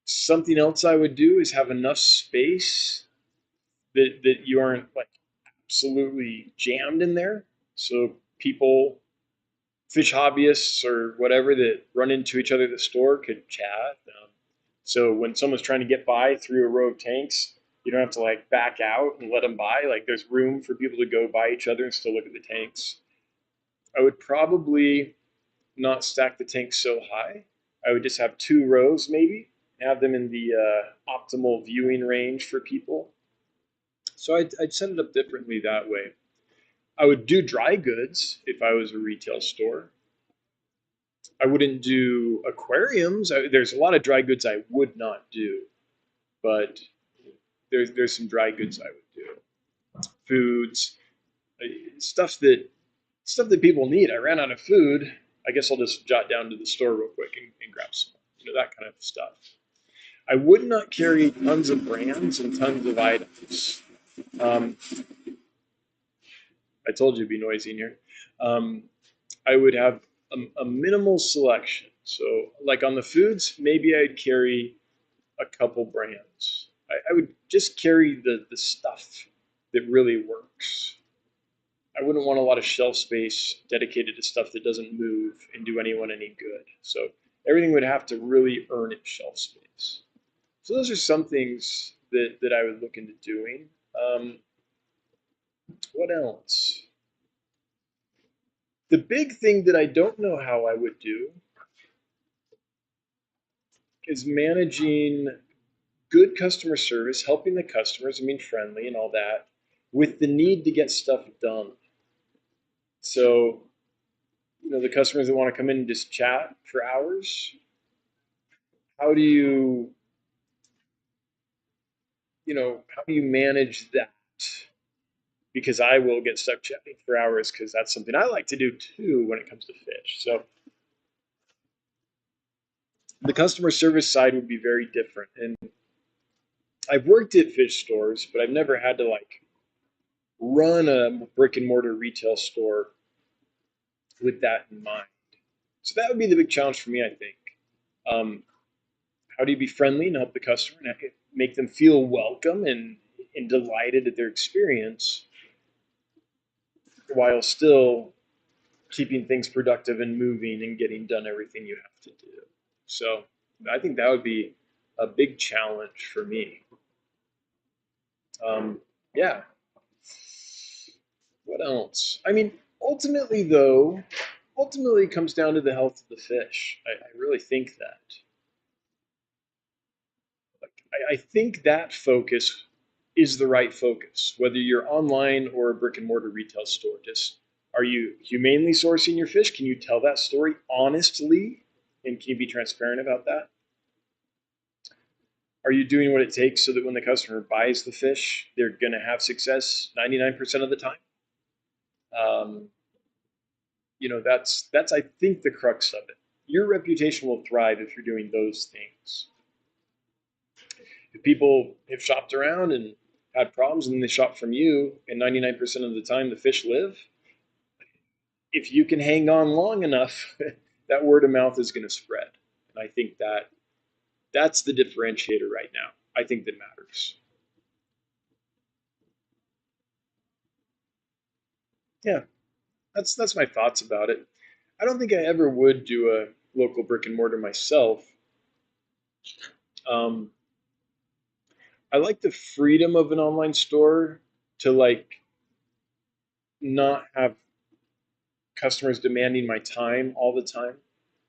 Something else I would do is have enough space that you aren't like absolutely jammed in there. So people, fish hobbyists or whatever that run into each other at the store could chat. So when someone's trying to get by through a row of tanks, you don't have to like back out and let them by. Like there's room for people to go by each other and still look at the tanks. I would probably not stack the tanks so high. I would just have 2 rows maybe, have them in the optimal viewing range for people. So I'd set it up differently that way. I would do dry goods if I was a retail store. I wouldn't do aquariums. There's a lot of dry goods I would not do, but there's some dry goods I would do. Foods, stuff that people need. I ran out of food. I guess I'll just jot down to the store real quick and grab some, that kind of stuff. I would not carry tons of brands and tons of items. I told you it'd be noisy in here. I would have a minimal selection. So like on the foods, maybe I'd carry a couple brands. I would just carry the stuff that really works. I wouldn't want a lot of shelf space dedicated to stuff that doesn't move and do anyone any good. So everything would have to really earn its shelf space. So those are some things that I would look into doing. What else? The big thing that I don't know how I would do is managing good customer service, helping the customers, I mean, friendly and all that, with the need to get stuff done. So, the customers that want to come in and just chat for hours, how do you, how do you manage that? Because I will get stuck chatting for hours because that's something I like to do too when it comes to fish. So the customer service side would be very different. And I've worked at fish stores, but I've never had to like run a brick and mortar retail store with that in mind. So that would be the big challenge for me, I think. Um, how do you be friendly and help the customer and make them feel welcome and delighted at their experience while still keeping things productive and moving and getting done everything you have to do. So I think that would be a big challenge for me. Yeah. What else? I mean, ultimately, though, it comes down to the health of the fish. I really think that. Like, I think that focus is the right focus, whether you're online or a brick and mortar retail store. Just are you humanely sourcing your fish? Can you tell that story honestly? And can you be transparent about that? Are you doing what it takes so that when the customer buys the fish, they're going to have success 99% of the time? Um, that's I think the crux of it. Your reputation will thrive if you're doing those things. If people have shopped around and had problems and then they shop from you, and 99% of the time the fish live, if you can hang on long enough, that word of mouth is going to spread. And I think that's the differentiator right now. I think that matters. Yeah, that's my thoughts about it. I don't think I ever would do a local brick and mortar myself. Um, I like the freedom of an online store to like not have customers demanding my time all the time,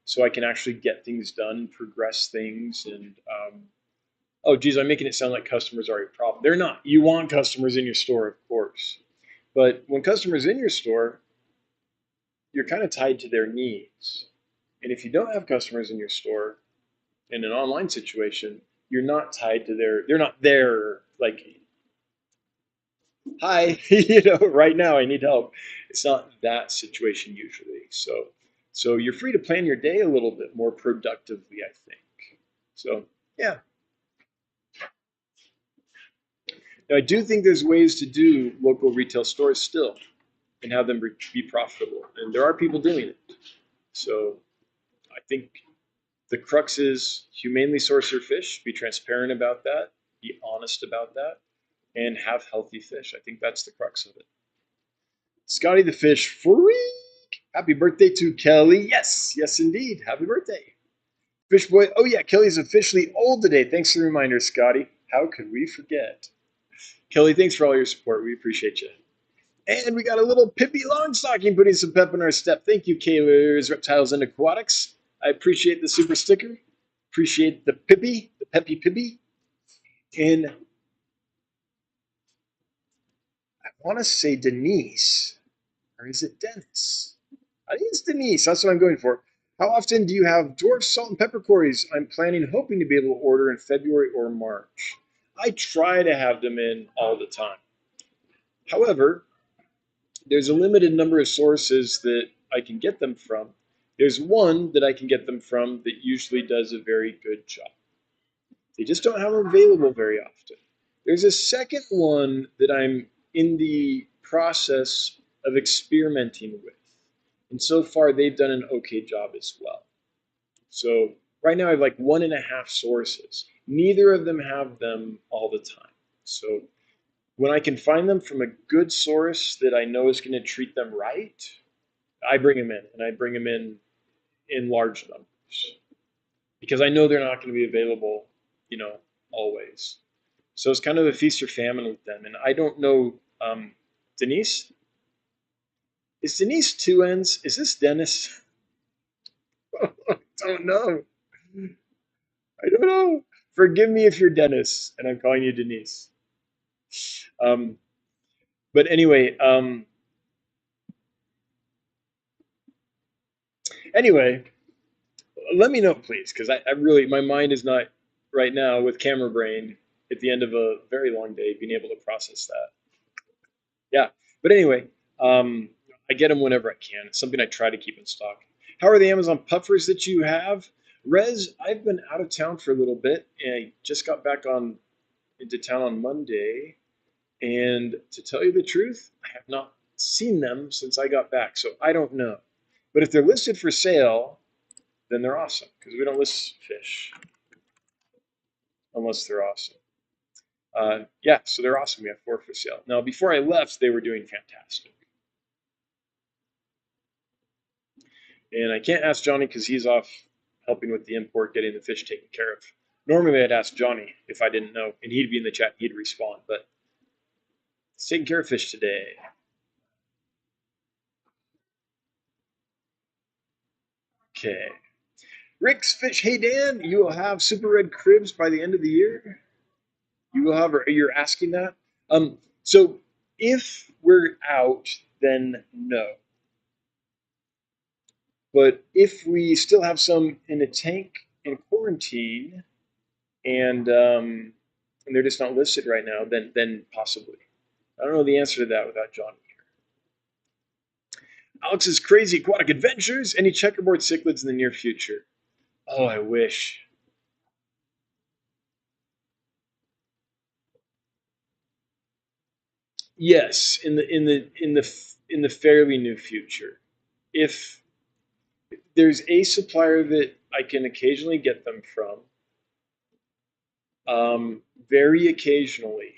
so I can actually get things done, progress things, and oh, geez, I'm making it sound like customers are a problem. They're not. You want customers in your store, of course, but when customers in your store, you're kind of tied to their needs. And if you don't have customers in your store in an online situation, you're not tied to they're not there like, hi, right now I need help. It's not that situation usually. So you're free to plan your day a little bit more productively, I think. So yeah. Now I do think there's ways to do local retail stores still and have them be profitable. And there are people doing it. So I think the crux is humanely source your fish, be transparent about that, be honest about that, and have healthy fish. I think that's the crux of it. Scotty the Fish Freak. Happy birthday to Kelly. Yes, yes, indeed. Happy birthday. Fish Boy. Oh, yeah, Kelly's officially old today. Thanks for the reminder, Scotty. How could we forget? Kelly, thanks for all your support. We appreciate you. And we got a little Pippi Longstocking putting some pep in our step. Thank you, Kayla's Reptiles and Aquatics. I appreciate the super sticker. Appreciate the Pippi, the Peppy Pippi. And I want to say Denise, or is it Dennis? I think it's Denise. That's what I'm going for. How often do you have dwarf salt and pepper quarries? I'm hoping to be able to order in February or March. I try to have them in all the time. However, there's a limited number of sources that I can get them from. There's one that I can get them from that usually does a very good job. They just don't have them available very often. There's a second one that I'm in the process of experimenting with. And so far, they've done an okay job as well. So right now, I have like 1.5 sources. neither of them have them all the time. So when I can find them from a good source that I know is going to treat them right, I bring them in, and I bring them in large numbers because I know they're not going to be available, always. So it's kind of a feast or famine with them. And I don't know, Denise, is Denise two ends? Is this Dennis? I don't know. I don't know. Forgive me if you're Dennis and I'm calling you Denise. Um, but anyway, let me know, please, because I really, my mind is not right now with camera brain at the end of a very long day being able to process that. Yeah. But anyway, um, I get them whenever I can. It's something I try to keep in stock. How are the Amazon puffers that you have? Rez, I've been out of town for a little bit, and I just got back into town on Monday. And to tell you the truth, I have not seen them since I got back, so I don't know. But if they're listed for sale, then they're awesome because we don't list fish unless they're awesome. Yeah, so they're awesome. We have 4 for sale. Now, before I left, they were doing fantastic. And I can't ask Johnny because he's off helping with the import, getting the fish taken care of. Normally, I'd ask Johnny if I didn't know, and he'd be in the chat, he'd respond, but he's taking care of fish today. Okay. Rick's Fish. Hey, Dan, you will have super red cribs by the end of the year? You will have, or you're asking that? So if we're out, then no. But if we still have some in a tank in quarantine and they're just not listed right now, then possibly. I don't know the answer to that without Johnny here. Alex's Crazy Aquatic Adventures. Any checkerboard cichlids in the near future? Oh, I wish. Yes, in the fairly new future. If there's a supplier that I can occasionally get them from, very occasionally,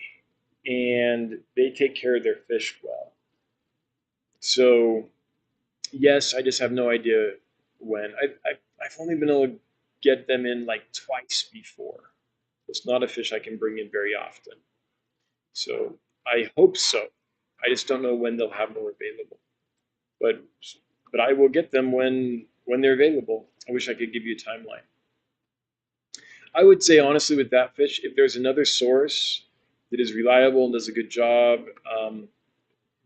and they take care of their fish well. So yes, I just have no idea when. I've only been able to get them in like twice before. It's not a fish I can bring in very often. So I hope so. I just don't know when they'll have more available. But but I will get them when they're available. I wish I could give you a timeline. I would say honestly with that fish, if there's another source that is reliable and does a good job,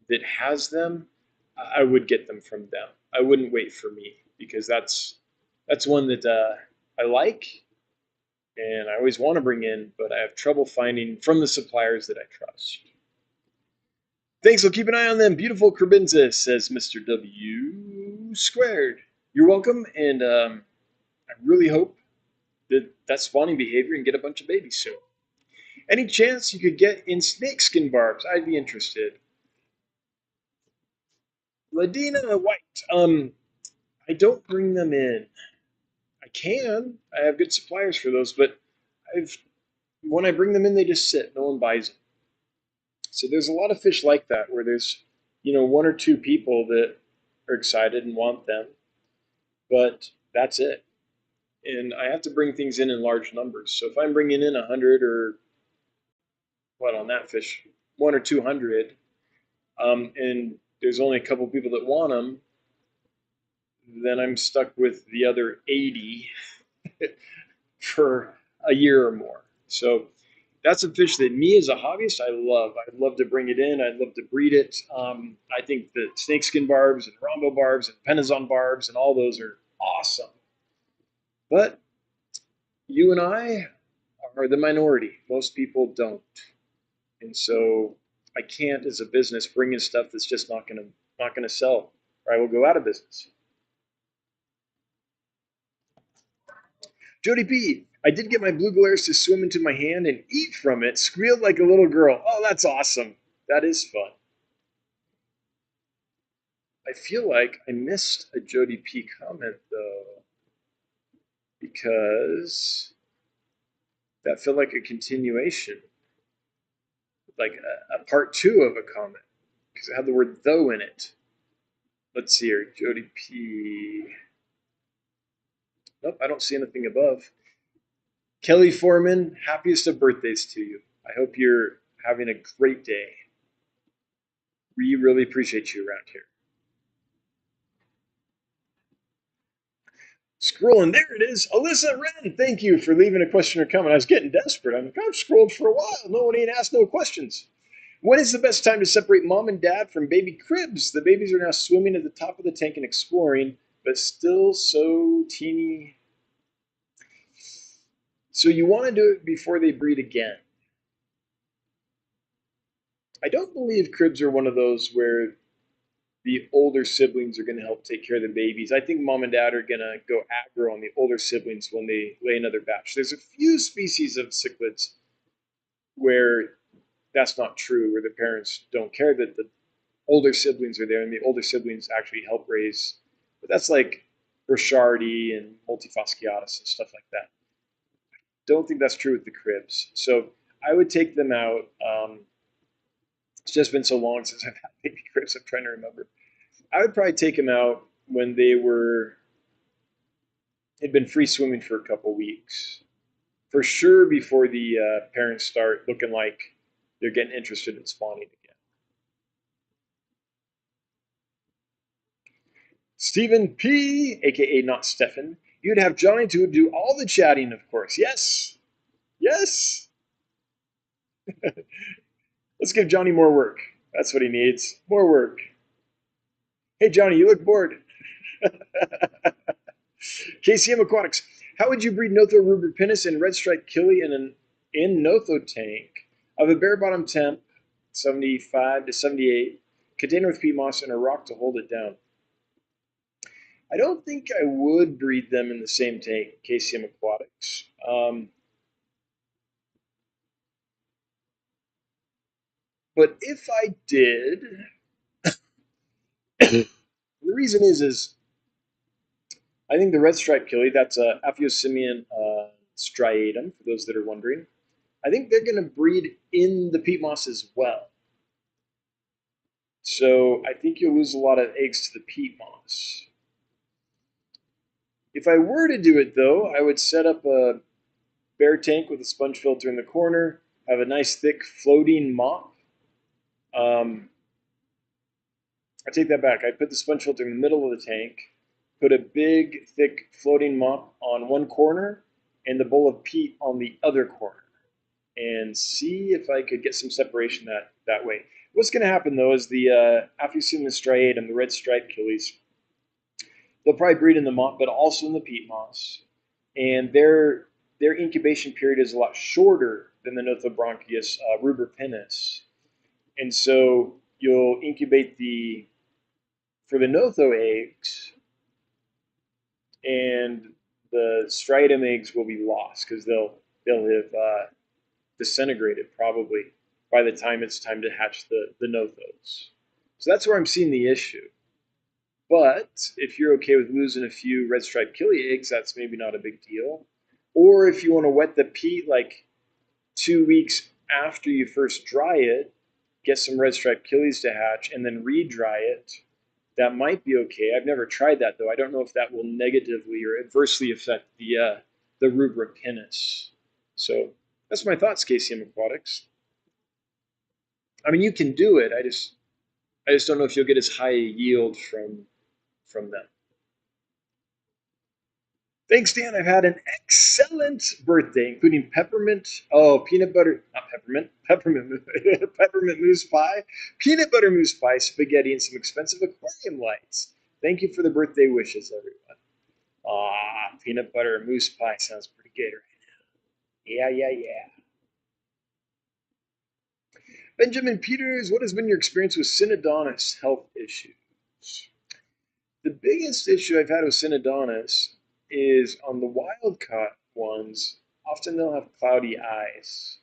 that has them, I would get them from them. I wouldn't wait for me because that's one that I like and I always want to bring in, but I have trouble finding from the suppliers that I trust. Thanks, we'll keep an eye on them. Beautiful crebensis, says Mr. W squared. You're welcome, and I really hope that that's spawning behavior and get a bunch of babies soon. Any chance you could get in snakeskin barbs? I'd be interested. Ladina White. I don't bring them in. I can. I have good suppliers for those, but I've when I bring them in, they just sit. No one buys them. So there's a lot of fish like that where there's, 1 or 2 people that are excited and want them, but that's it. And I have to bring things in large numbers. So if I'm bringing in 100 or what on that fish, 1 or 200, and there's only a couple people that want them, then I'm stuck with the other 80 for a year or more. So that's a fish that me as a hobbyist, I love. I'd love to bring it in. I'd love to breed it. I think the snakeskin barbs and rombo barbs and penazon barbs and all those are awesome. But you and I are the minority. Most people don't. And so I can't, as a business, bring in stuff that's just not gonna sell, or I will go out of business. Jody P, I did get my blue glares to swim into my hand and eat from it. Squealed like a little girl. Oh, that's awesome. That is fun. I feel like I missed a Jody P comment though, because That felt like a continuation, like a part two of a comment, because it had the word though in it. Let's see here, Jody P. Nope, I don't see anything above. Kelly Foreman, happiest of birthdays to you. I hope you're having a great day. We really appreciate you around here. Scrolling, there it is. Alyssa Wren, thank you for leaving a question or comment. I was getting desperate. I've scrolled for a while. No one ain't asked no questions. When is the best time to separate mom and dad from baby cribs? The babies are now swimming at the top of the tank and exploring, but still so teeny. So you want to do it before they breed again. I don't believe cribs are one of those where the older siblings are going to help take care of the babies. I think mom and dad are going to go aggro on the older siblings when they lay another batch. There's a few species of cichlids where that's not true, where the parents don't care that the older siblings are there and the older siblings actually help raise. But that's like Burchardi and Multifasciatus and stuff like that. Don't think that's true with the cribs. So I would take them out. It's just been so long since I've had baby cribs. I'm trying to remember. I would probably take them out when they had been free swimming for a couple weeks. For sure before the parents start looking like they're getting interested in spawning again. Stephen P, aka not Stefan, you'd have Johnny to do all the chatting, of course. Yes. Yes. Let's give Johnny more work. That's what he needs. More work. Hey Johnny, you look bored. KCM Aquatics. How would you breed Notho rubripinis and red striped killie in an Notho tank of a bare bottom temp, 75 to 78, container with peat moss and a rock to hold it down? I don't think I would breed them in the same tank, KCM Aquatics. But if I did, the reason is I think the red striped killie, that's a Aphyosemion striatum, for those that are wondering. I think they're going to breed in the peat moss as well. So I think you'll lose a lot of eggs to the peat moss. If I were to do it, though, I would set up a bare tank with a sponge filter in the corner, have a nice thick floating mop. I take that back. I put the sponge filter in the middle of the tank, put a big, thick floating mop on one corner, and the bowl of peat on the other corner, and see if I could get some separation that way. What's going to happen, though, is the Aphyosemion striatum, the red striped killies, they'll probably breed in the mop, but also in the peat moss. And their incubation period is a lot shorter than the Nothobronchius rubripinis. And so you'll incubate for the Notho eggs, and the striatum eggs will be lost because they'll have disintegrated probably by the time it's time to hatch the Nothos. So that's where I'm seeing the issue. But if you're okay with losing a few red striped killie eggs, that's maybe not a big deal. Or if you want to wet the peat like 2 weeks after you first dry it, get some red striped killies to hatch, and then re-dry it, that might be okay. I've never tried that, though. I don't know if that will negatively or adversely affect the rubripinis. So that's my thoughts, KCM Aquatics. I mean, you can do it. I just don't know if you'll get as high a yield from them. Thanks, Dan. I've had an excellent birthday, including peanut butter, not peppermint, peppermint mousse pie, peanut butter mousse pie, spaghetti, and some expensive aquarium lights. Thank you for the birthday wishes, everyone. Peanut butter mousse pie sounds pretty good right now. Yeah. Benjamin Peters, what has been your experience with Synodontis health issues? The biggest issue I've had with Synodontis is on the wild caught ones, often they'll have cloudy eyes.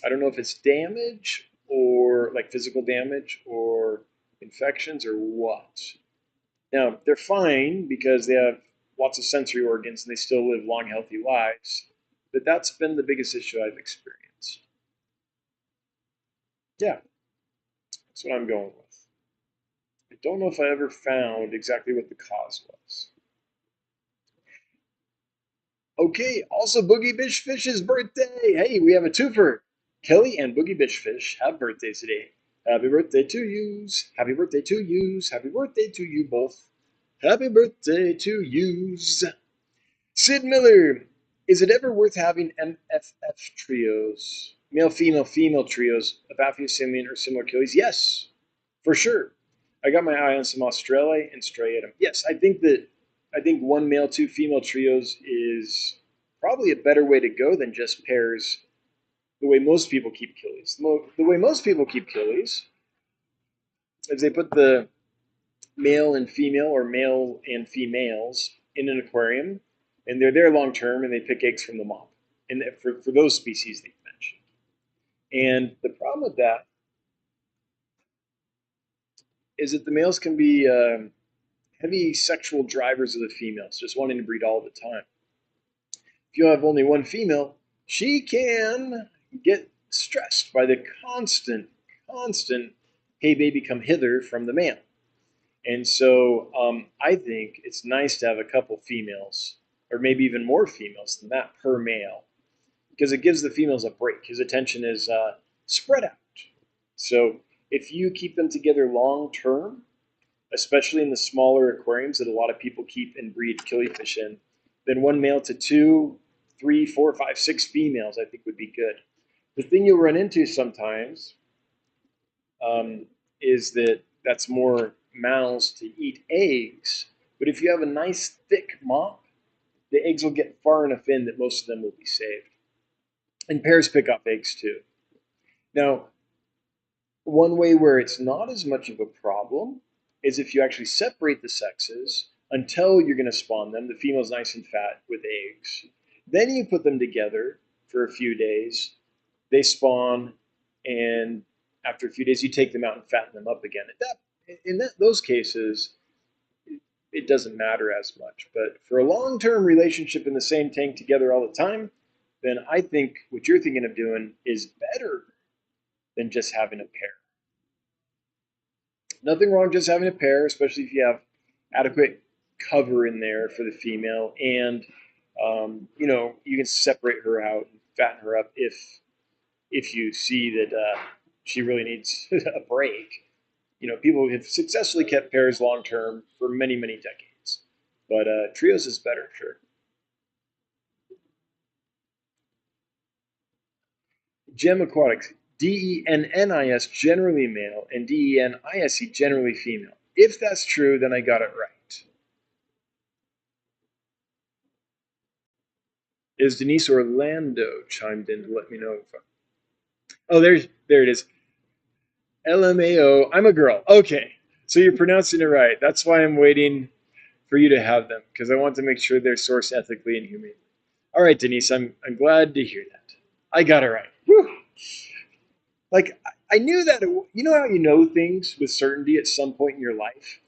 I don't know if it's damage or like physical damage or infections or what. Now, they're fine because they have lots of sensory organs and they still live long, healthy lives. But that's been the biggest issue I've experienced. Yeah, that's what I'm going with. I don't know if I ever found exactly what the cause was. Okay, also Boogie Fish's birthday. Hey, we have a twofer. Kelly and Boogie Fish have birthdays today. Happy birthday to yous. Happy birthday to yous. Happy birthday to you both. Happy birthday to yous. Sid Miller, is it ever worth having MFF trios? Male, female trios of Aphyosemian or similar Achilles? Yes, for sure. I got my eye on some Australia and striatum. Yes, I think one male, two female trios is probably a better way to go than just pairs. The way most people keep Achilles. The way most people keep Achilles is they put the male and female or male and females in an aquarium, and they're there long term, and they pick eggs from the mom, and for those species that you mentioned. And the problem with that is that the males can be heavy sexual drivers of the females, just wanting to breed all the time. If you have only one female, she can get stressed by the constant, hey baby, come hither from the male. And so I think it's nice to have a couple females, or maybe even more females than that per male, because it gives the females a break. His attention is spread out. So if you keep them together long term, especially in the smaller aquariums that a lot of people keep and breed killifish in, then one male to two, three, four, five, six females, I think would be good. The thing you'll run into sometimes is that that's more mouths to eat eggs. But if you have a nice thick mop, the eggs will get far enough in that most of them will be saved. And pairs pick up eggs too. Now, one way where it's not as much of a problem is if you actually separate the sexes until you're going to spawn them. The female's nice and fat with eggs. Then you put them together for a few days. They spawn, and after a few days, you take them out and fatten them up again. Those cases, it doesn't matter as much. But for a long-term relationship in the same tank together all the time, then I think what you're thinking of doing is better than just having a pair. Nothing wrong just having a pair, especially if you have adequate cover in there for the female, and you can separate her out and fatten her up if you see that she really needs a break. People have successfully kept pairs long term for many, many decades, but trios is better, sure. Gem Aquatics, Dennis generally male and Denise generally female. If that's true, then I got it right. Is Denise Orlando chimed in to let me know if oh, there it is. LMAO. I'm a girl. Okay, so you're pronouncing it right. That's why I'm waiting for you to have them, because I want to make sure they're sourced ethically and humanely. All right, Denise, I'm glad to hear that. I got it right. Whew. Like I knew that. You know how you know things with certainty at some point in your life.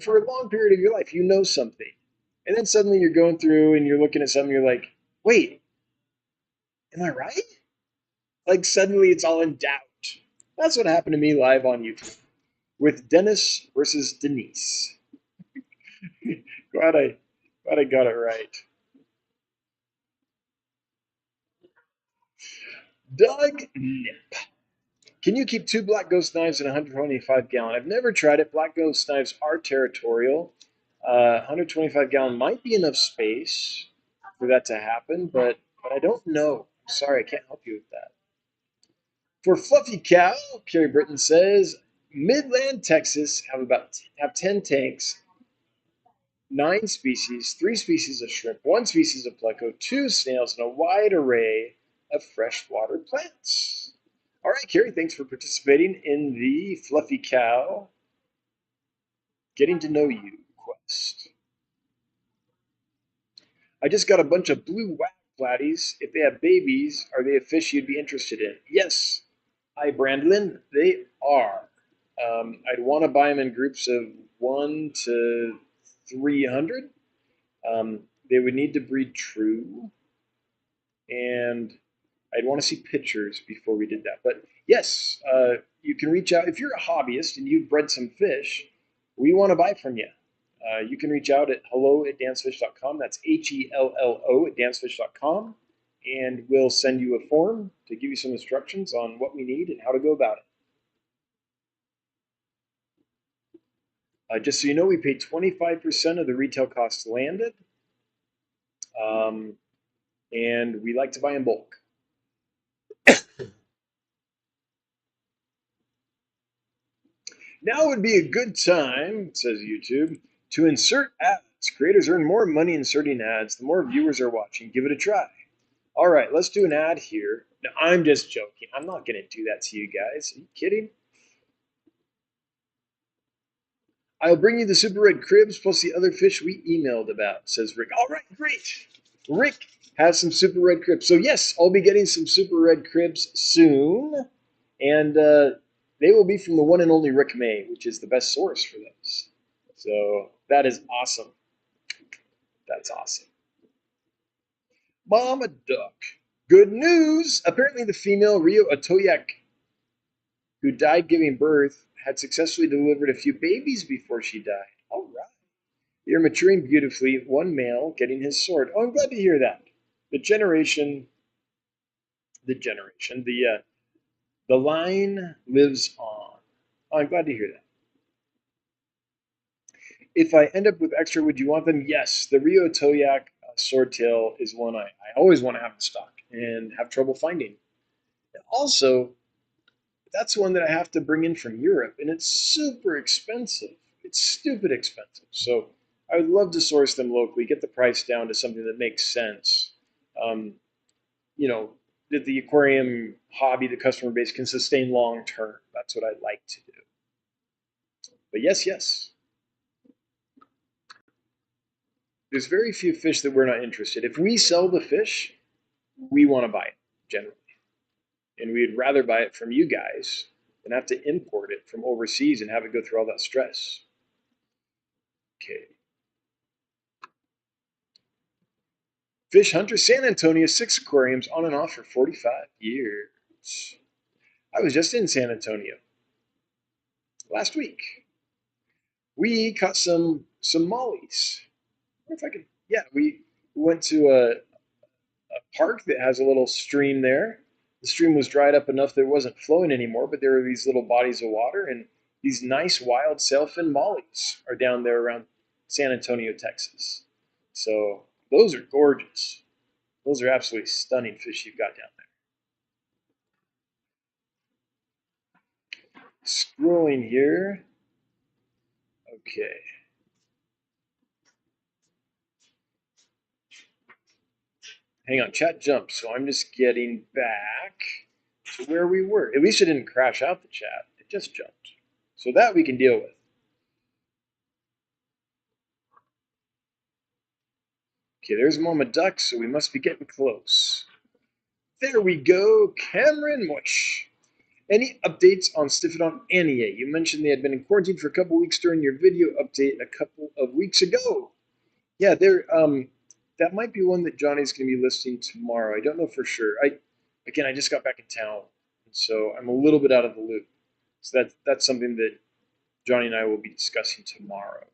For a long period of your life, you know something, and then suddenly you're going through and you're looking at something. You're like, wait, am I right? Like suddenly it's all in doubt. That's what happened to me live on YouTube with Dennis versus Denise. glad I glad I got it right. Doug Nip. Can you keep two black ghost knives in a 125-gallon? I've never tried it. Black ghost knives are territorial. 125-gallon might be enough space for that to happen, but I don't know. Sorry, I can't help you with that. For Fluffy Cow, Carrie Britton says, Midland, Texas have 10 tanks, 9 species, 3 species of shrimp, 1 species of pleco, 2 snails, and a wide array of freshwater plants. All right, Carrie, thanks for participating in the Fluffy Cow Getting to Know You quest. I just got a bunch of blue whack flatties. If they have babies, are they a fish you'd be interested in? Yes. Hi, Brandlin. They are. I'd want to buy them in groups of 1 to 300. they would need to breed true, and I'd want to see pictures before we did that. But yes, you can reach out if you're a hobbyist and you've bred some fish. We want to buy from you. You can reach out at hello@dancefish.com. That's HELLO@dancefish.com, and we'll send you a form to give you some instructions on what we need and how to go about it. Just so you know, we pay 25% of the retail costs landed, and we like to buy in bulk. Now would be a good time, says YouTube, to insert ads. Creators earn more money inserting ads. The more viewers are watching, give it a try. All right, let's do an ad here. No, I'm just joking. I'm not going to do that to you guys. Are you kidding? I'll bring you the super red cribs plus the other fish we emailed about, says Rick. All right, great. Rick has some super red cribs. So yes, I'll be getting some super red cribs soon. And they will be from the one and only Rick May, which is the best source for those. So that is awesome. That's awesome. Mama Duck. Good news! Apparently the female Rio Atoyak, who died giving birth, had successfully delivered a few babies before she died. All right. They're maturing beautifully, one male getting his sword. Oh, I'm glad to hear that. The line lives on. Oh, I'm glad to hear that. If I end up with extra, would you want them? Yes, the Rio Toyak swordtail is one I always want to have in stock and have trouble finding. And also, that's one that I have to bring in from Europe, and it's super expensive. It's stupid expensive. So I would love to source them locally, get the price down to something that makes sense. Um, you know, that the aquarium hobby, the customer base can sustain long term. That's what I'd like to do. But yes, yes. There's very few fish that we're not interested. If we sell the fish, we want to buy it generally. And we'd rather buy it from you guys than have to import it from overseas and have it go through all that stress. Okay. Fish Hunter San Antonio, 6 aquariums on and off for 45 years. I was just in San Antonio last week. We caught some mollies. I wonder if I could, yeah, we went to a park that has a little stream there. The stream was dried up enough that it wasn't flowing anymore, but there were these little bodies of water, and these nice wild sailfin mollies are down there around San Antonio, Texas. So those are gorgeous. Those are absolutely stunning fish you've got down there. Scrolling here. Okay. Hang on, chat jumped, so I'm just getting back to where we were. At least it didn't crash out the chat. It just jumped. So that we can deal with. Okay, there's Mama Duck, so we must be getting close. There we go, Cameron Mush. Any updates on Stiffidon Ania? You mentioned they had been in quarantine for a couple weeks during your video update a couple of weeks ago. Yeah, that might be one that Johnny's going to be listing tomorrow. I don't know for sure. I just got back in town, so I'm a little bit out of the loop. So that's something that Johnny and I will be discussing tomorrow.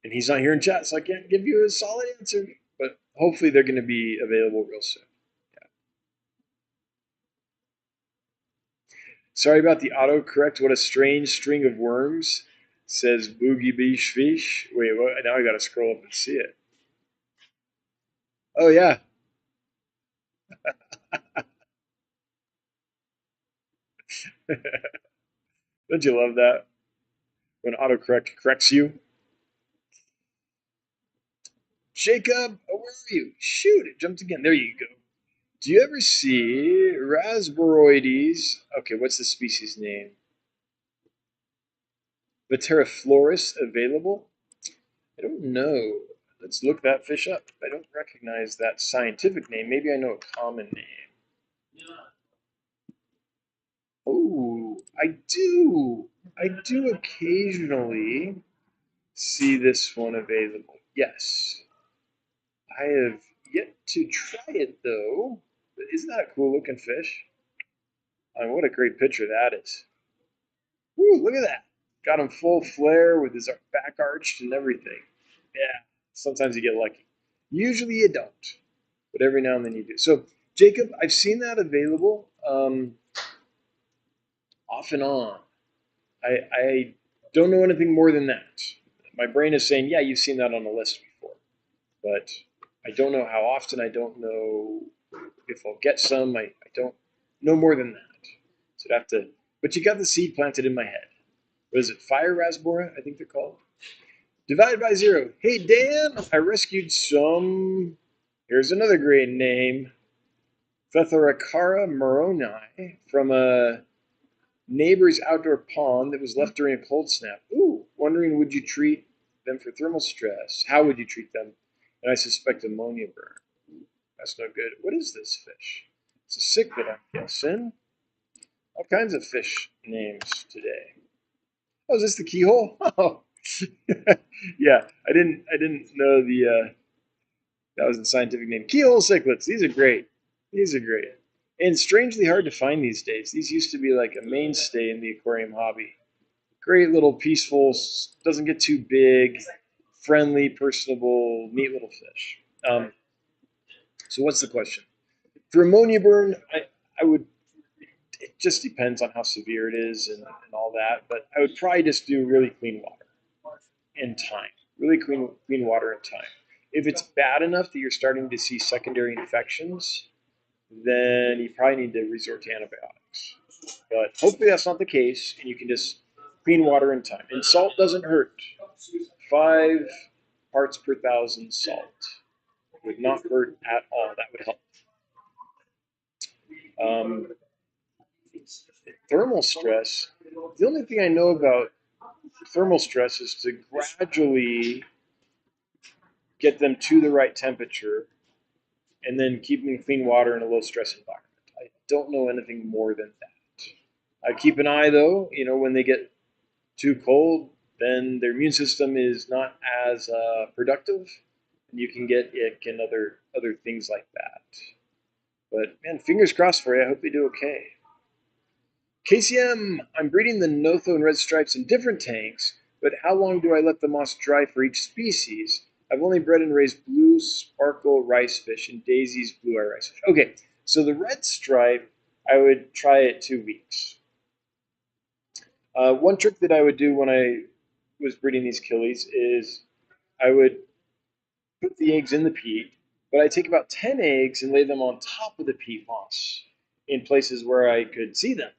And he's not here in chat, so I can't give you a solid answer. But hopefully they're going to be available real soon. Yeah. Sorry about the autocorrect. What a strange string of worms, says Boogie Beach Fish. Wait, what? Now I got to scroll up and see it. Oh, yeah. Don't you love that? When autocorrect corrects you. Jacob, where are you? Shoot, it jumped again. There you go. Do you ever see Rasboroides? Okay, what's the species name? Viterifloris available? I don't know. Let's look that fish up. I don't recognize that scientific name. Maybe I know a common name. Oh, I do. I do occasionally see this one available. Yes. I have yet to try it though. But isn't that a cool looking fish? I mean, what a great picture that is. Woo, look at that. Got him full flare with his back arched and everything. Yeah, sometimes you get lucky. Usually you don't, but every now and then you do. So, Jacob, I've seen that available off and on. I don't know anything more than that. My brain is saying, yeah, you've seen that on a list before, but I don't know how often. I don't know if I'll get some. I don't know more than that. So I'd have to. But you got the seed planted in my head. What is it? Fire raspberry, I think they're called. Divide by zero. Hey, Dan, I rescued some. Here's another great name. Phthoracara moroni from a neighbor's outdoor pond that was left during a cold snap. Ooh, wondering would you treat them for thermal stress? How would you treat them? And I suspect ammonia burn. That's no good. What is this fish? It's a cichlid, I'm guessing. All kinds of fish names today. Oh, is this the keyhole? Oh, yeah. I didn't know that was the scientific name. Keyhole cichlids. These are great. These are great. And strangely hard to find these days. These used to be like a mainstay in the aquarium hobby. Great little peaceful, doesn't get too big, friendly, personable, neat little fish. So what's the question? For ammonia burn, I would, it just depends on how severe it is and all that, but I would probably just do really clean water in time. Really clean water in time. If it's bad enough that you're starting to see secondary infections, then you probably need to resort to antibiotics. But hopefully that's not the case, and you can just clean water in time. And salt doesn't hurt. 5 parts per 1,000 salt would not hurt at all. That would help. Um, Thermal stress. The only thing I know about thermal stress is to gradually get them to the right temperature and then keep them in clean water in a low stress environment. I don't know anything more than that. I keep an eye though, when they get too cold, then their immune system is not as productive, and you can get ick and other things like that. But man, fingers crossed for you. I hope they do okay. KCM, I'm breeding the Notho and red stripes in different tanks, but how long do I let the moss dry for each species? I've only bred and raised blue sparkle rice fish and Daisy's blue eye rice fish. Okay, so the red stripe, I would try it 2 weeks. One trick that I would do when I was breeding these killies is I would put the eggs in the peat, but I take about 10 eggs and lay them on top of the peat moss in places where I could see them.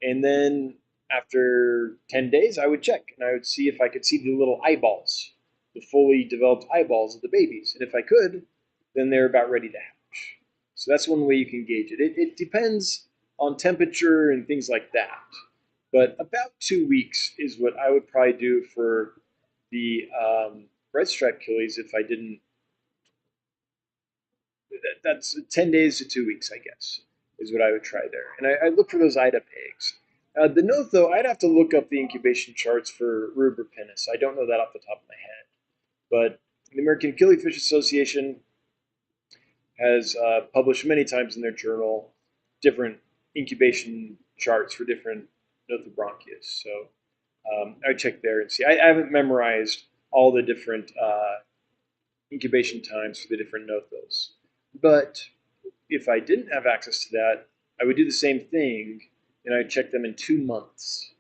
And then after 10 days, I would check and I would see if I could see the little eyeballs, the fully developed eyeballs of the babies. And if I could, then they're about ready to hatch. So that's one way you can gauge it. It depends on temperature and things like that. But about 2 weeks is what I would probably do for the red stripe killies if I didn't. That's 10 days to 2 weeks, I guess, is what I would try there. And I look for those IDUP eggs. The note, though, I'd have to look up the incubation charts for Rubra pinus. I don't know that off the top of my head. But the American Killifish Association has published many times in their journal different incubation charts for different Nothobranchius. So I would check there and see. I haven't memorized all the different incubation times for the different Nothos. But if I didn't have access to that, I would do the same thing, and I'd check them in 2 months.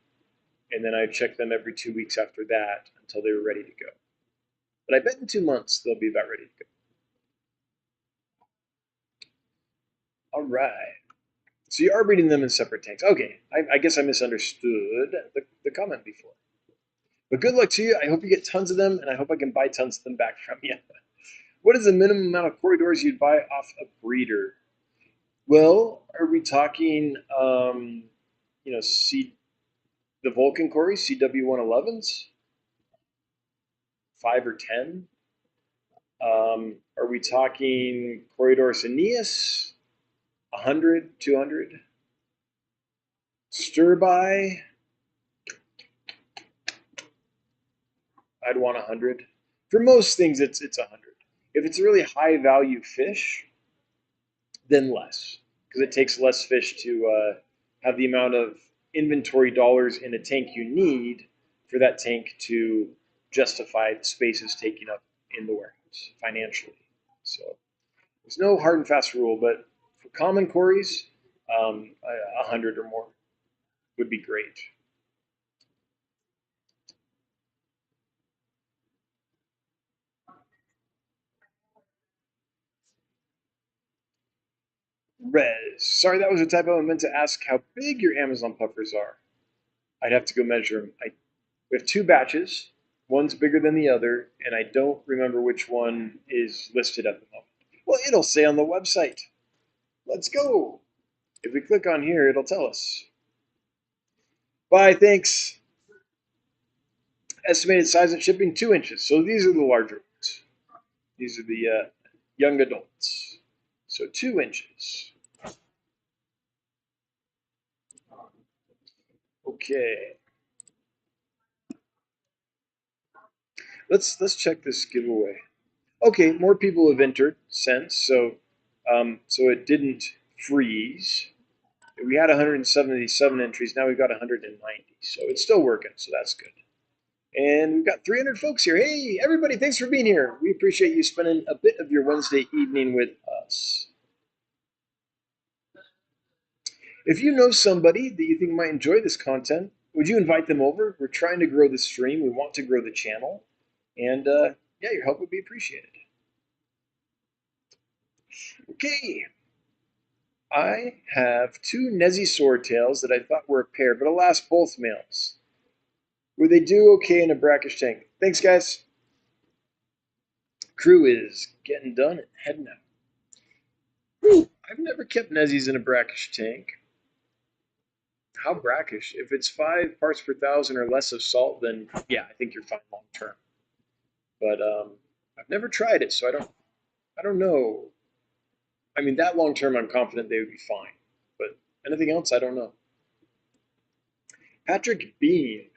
And then I'd check them every 2 weeks after that until they were ready to go. But I bet in 2 months they'll be about ready to go. All right. So you are breeding them in separate tanks. Okay, I guess I misunderstood the comment before. But good luck to you. I hope you get tons of them, and I hope I can buy tons of them back from you. What is the minimum amount of corridors you'd buy off a breeder? Well, are we talking, the Vulcan Cory, CW111s? 5 or 10? Are we talking Corridorus Aeneas? 100, 200? Stirby? I'd want 100. For most things, it's 100. If it's a really high value fish, then less, because it takes less fish to have the amount of inventory dollars in a tank you need for that tank to justify the spaces taken up in the warehouse financially. So there's no hard and fast rule, but for common quarries, 100 or more would be great. Rez, sorry that was a typo. I meant to ask how big your Amazon puffers are. I'd have to go measure them. We have two batches. One's bigger than the other, and I don't remember which one is listed at the moment. Well, it'll say on the website. Let's go. If we click on here, it'll tell us. Bye, thanks. Estimated size and shipping 2 inches. So these are the larger ones. These are the young adults. So 2 inches. Okay. Let's check this giveaway. Okay, more people have entered since, so it didn't freeze. We had 177 entries. Now we've got 190, so it's still working. So that's good. And we've got 300 folks here. Hey, everybody! Thanks for being here. We appreciate you spending a bit of your Wednesday evening with us. If you know somebody that you think might enjoy this content, would you invite them over? We're trying to grow the stream. We want to grow the channel, and yeah, your help would be appreciated. Okay. I have two Nezzy swordtails that I thought were a pair, but alas, both males. Would they do okay in a brackish tank? Thanks, guys. Crew is getting done and heading out. Whew, I've never kept Nezzies in a brackish tank. How brackish? If it's 5 parts per thousand or less of salt, then yeah, I think you're fine long term. But I've never tried it, so I don't know. I mean, that long term, I'm confident they would be fine. But anything else, I don't know. Patrick Bean.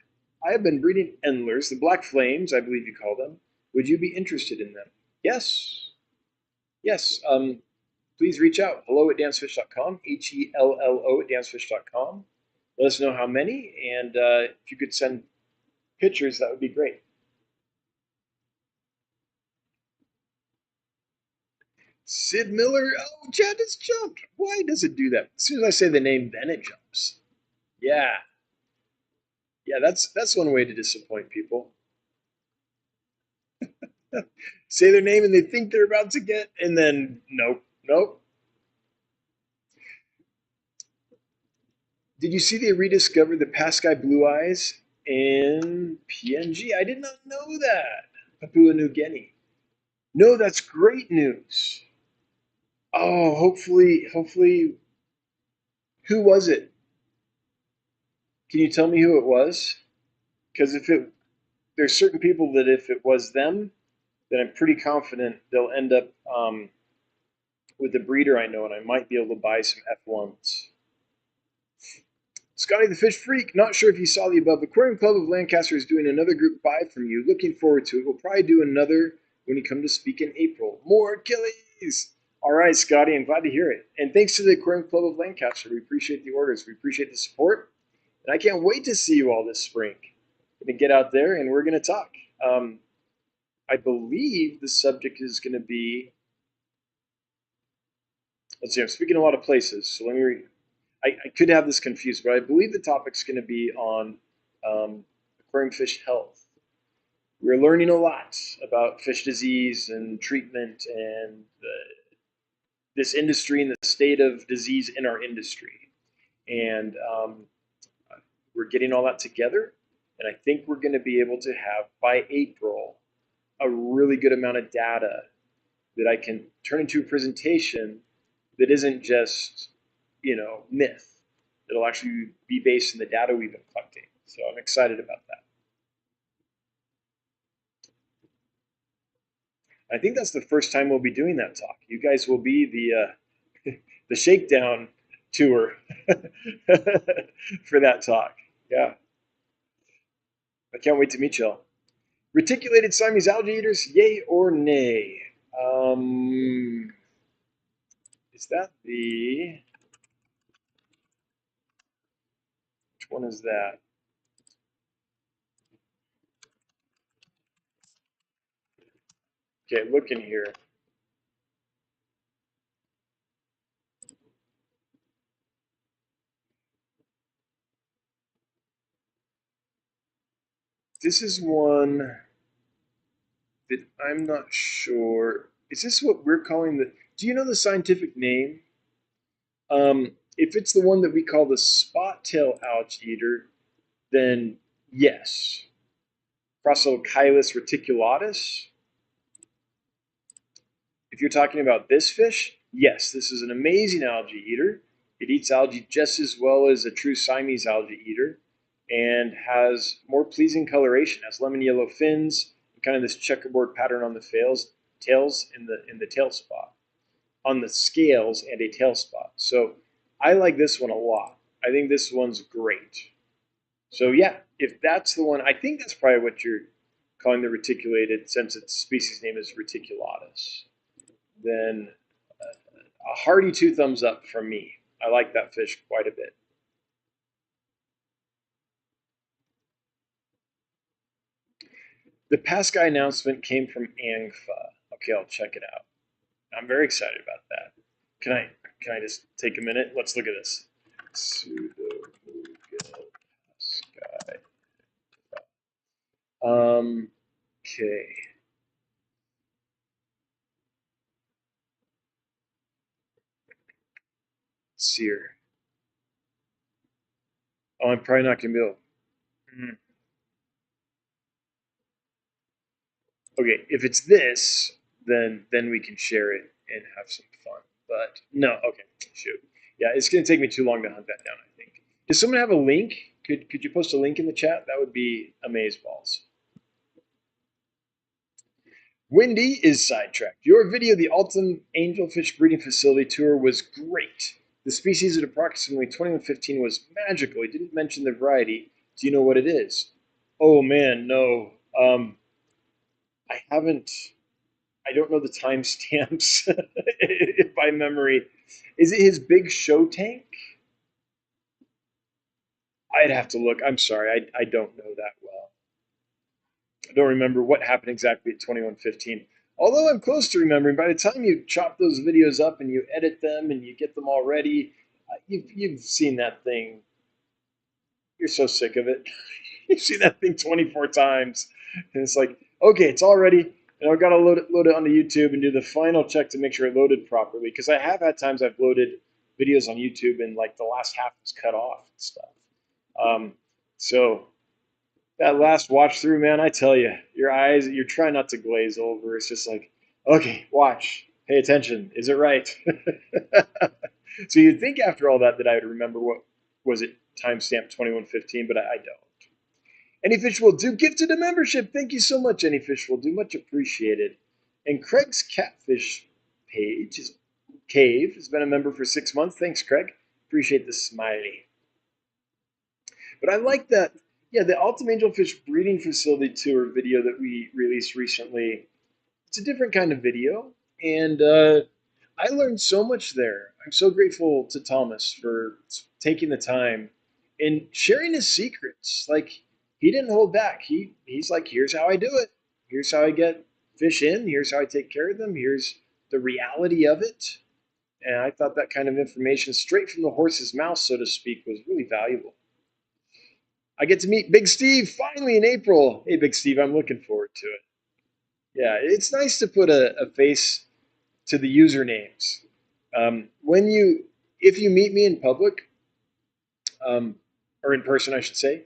I have been breeding endlers, the black flames, I believe you call them. Would you be interested in them? Yes. Yes. Please reach out. Hello at dancefish.com. HELLO at dancefish.com. Let us know how many, and if you could send pictures, that would be great. Sid Miller. Oh, Chad just jumped. Why does it do that? As soon as I say the name, then it jumps. Yeah. Yeah, that's one way to disappoint people. Say their name and they think they're about to get, and then nope, nope. Did you see they rediscovered the Paskai blue eyes in PNG? I did not know that. Papua New Guinea. No, that's great news. Oh, hopefully, who was it? Can you tell me who it was? Because there's certain people that if it was them, then I'm pretty confident they'll end up with a breeder I know, and I might be able to buy some F1s. Scotty the Fish Freak, not sure if you saw the above. Aquarium Club of Lancaster is doing another group buy from you. Looking forward to it. We'll probably do another when you come to speak in April. More Achilles! All right, Scotty, I'm glad to hear it. And thanks to the Aquarium Club of Lancaster. We appreciate the orders. We appreciate the support. And I can't wait to see you all this spring. We're going to get out there and we're going to talk. I believe the subject is going to be, let's see, I'm speaking a lot of places, so let me read. I could have this confused, but I believe the topic's going to be on aquarium fish health. We're learning a lot about fish disease and treatment and this industry and the state of disease in our industry. And we're getting all that together. And I think we're going to be able to have, by April, a really good amount of data that I can turn into a presentation that isn't just, myth. It'll actually be based in the data we've been collecting. So I'm excited about that. I think that's the first time we'll be doing that talk. You guys will be the the shakedown tour for that talk. Yeah. I can't wait to meet y'all. Reticulated Siamese algae eaters, yay or nay? Um, is that the, which one is that? Okay, look in here. This is one that I'm not sure. Is this what we're calling the, do you know the scientific name? If it's the one that we call the spot tail algae eater, then yes. Procylchilus reticulatus. If you're talking about this fish, yes, this is an amazing algae eater. It eats algae just as well as a true Siamese algae eater and has more pleasing coloration, has lemon yellow fins, and kind of this checkerboard pattern on the tails in the tail spot, on the scales and a tail spot. So I like this one a lot. I think this one's great. So yeah, if that's the one, I think that's probably what you're calling the reticulated, since its species name is reticulatus. Then a hearty 2 thumbs up from me. I like that fish quite a bit. The Pascal announcement came from Angfa. Okay, I'll check it out. I'm very excited about that. Can I can I just take a minute? Let's look at this. Pascal. Okay. Let's see here. Oh, I'm probably not gonna be able. Mm. Okay, if it's this, then we can share it and have some fun. But no, okay, shoot. Yeah, it's gonna take me too long to hunt that down, I think. Does someone have a link? Could you post a link in the chat? That would be amazeballs. Wendy is sidetracked. Your video, the Alton Angelfish Breeding Facility tour, was great. The species at approximately 2115 was magical. You didn't mention the variety. Do you know what it is? Oh man, no. I haven't. I don't know the timestamps by memory. Is it his big show tank? I'd have to look. I'm sorry. I don't know that well. I don't remember what happened exactly at 2115. Although I'm close to remembering, by the time you chop those videos up and you edit them and you get them all ready, you've seen that thing. You're so sick of it. You've seen that thing 24 times. And it's like, okay, it's all ready. And I've got to load it onto YouTube and do the final check to make sure it loaded properly. Because I have had times I've loaded videos on YouTube and like the last half was cut off and stuff. Um, so that last watch through, man, I tell you, your eyes, you're trying not to glaze over. It's just like, okay, watch, pay attention. Is it right? So you'd think after all that I would remember what was it, timestamp 2115, but I don't. Anyfish will do gifted a membership. Thank you so much, Anyfish will do, much appreciated. And Craig's catfish page is Cave has been a member for 6 months. Thanks, Craig. Appreciate the smiley. But I like that. Yeah, the Ultimate Angelfish Breeding Facility tour video that we released recently. It's a different kind of video, and I learned so much there. I'm so grateful to Thomas for taking the time and sharing his secrets. Like he didn't hold back. He's like, here's how I do it. Here's how I get fish in. Here's how I take care of them. Here's the reality of it. And I thought that kind of information, straight from the horse's mouth, so to speak, was really valuable. I get to meet Big Steve finally in April. Hey, Big Steve, I'm looking forward to it. Yeah, it's nice to put a face to the usernames. When you, if you meet me in public, or in person, I should say,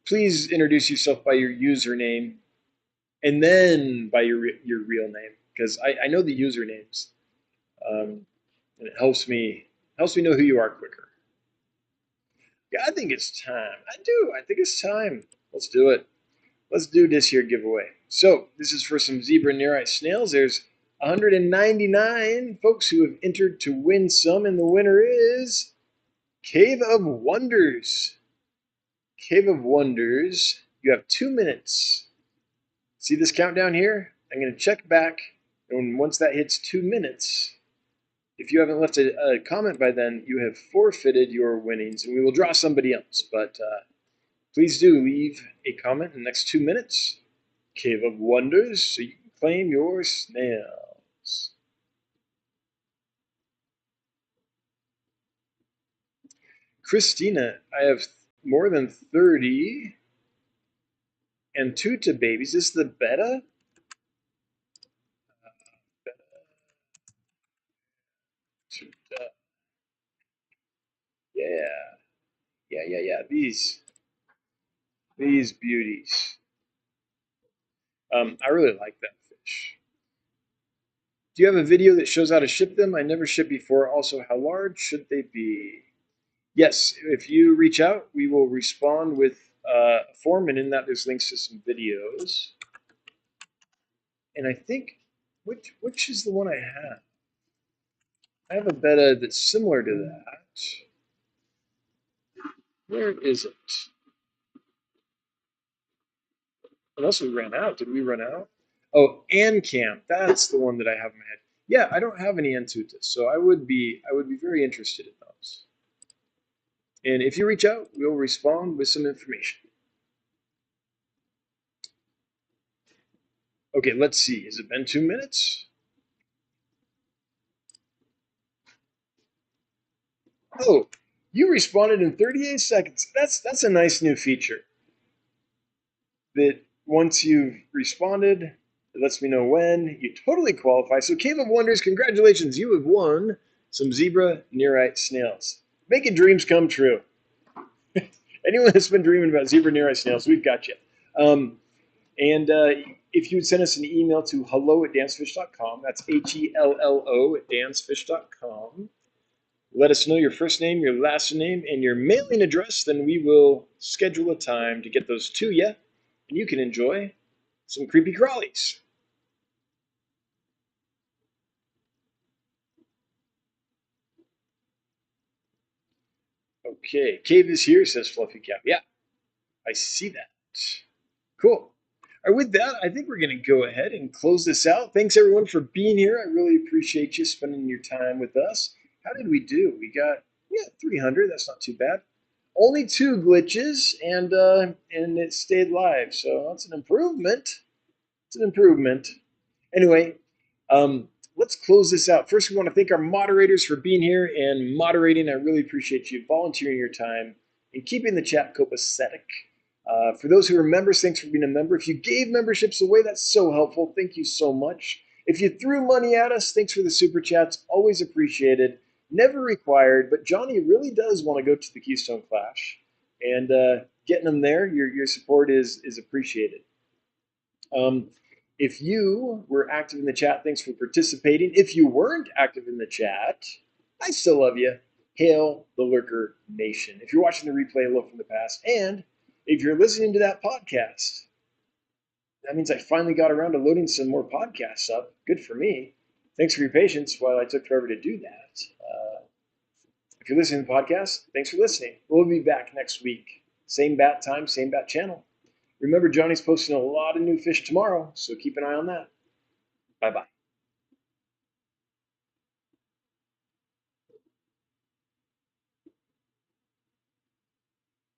please introduce yourself by your username and then by your real name, because I know the usernames, and it helps me know who you are quicker. Yeah, I think it's time. I do. I think it's time. Let's do it. Let's do this here giveaway. So this is for some zebra Nerite snails. There's 199 folks who have entered to win some, and the winner is Cave of Wonders. Cave of Wonders. You have 2 minutes See this countdown here? I'm going to check back, and once that hits 2 minutes, if you haven't left a comment by then, you have forfeited your winnings, and we will draw somebody else. But please do leave a comment in the next 2 minutes. Cave of Wonders, so you can claim your snails. Christina, I have more than 30 and tuta babies. Is this the beta? Tuta. Yeah. Yeah. These beauties. I really like that fish. Do you have a video that shows how to ship them? I never shipped before. Also, how large should they be? Yes, if you reach out, we will respond with a form, and in that there's links to some videos. And I think, which is the one I have? I have a beta that's similar to that. Where is it? Unless we ran out. Did we run out? Oh, Ancam. That's the one that I have in my head. Yeah, I don't have any Antutas, so I would be very interested in those. And if you reach out, we'll respond with some information. Okay, let's see. Has it been 2 minutes? Oh, you responded in 38 seconds. That's a nice new feature. That once you've responded, it lets me know when. You totally qualify. So Cave of Wonders, congratulations. You have won some zebra Nerite snails. Making dreams come true. Anyone that's been dreaming about zebra Nerite snails, we've got you. And if you would send us an email to hello@dancefish.com, that's HELLO@dancefish.com. Let us know your first name, your last name, and your mailing address. Then we will schedule a time to get those to you, and you can enjoy some creepy crawlies. Okay, Cave is here, says Fluffy Cap. Yeah, I see that. Cool. All right, with that, I think we're going to go ahead and close this out. Thanks, everyone, for being here. I really appreciate you spending your time with us. How did we do? We got, 300. That's not too bad. Only 2 glitches, and it stayed live. So that's an improvement. It's an improvement. Anyway, let's close this out. First, we want to thank our moderators for being here and moderating. I really appreciate you volunteering your time and keeping the chat copacetic. For those who are members, thanks for being a member. If you gave memberships away, that's so helpful. Thank you so much. If you threw money at us, thanks for the super chats. Always appreciated. Never required, but Johnny really does want to go to the Keystone Clash. And getting them there, your support is appreciated. If you were active in the chat, thanks for participating. If you weren't active in the chat, I still love you. Hail the Lurker Nation. If you're watching the replay, hello from the past. And if you're listening to that podcast, that means I finally got around to loading some more podcasts up. Good for me. Thanks for your patience while I took forever to do that. If you're listening to the podcast, thanks for listening. We'll be back next week. Same bat time, same bat channel. Remember, Johnny's posting a lot of new fish tomorrow, so keep an eye on that. Bye-bye.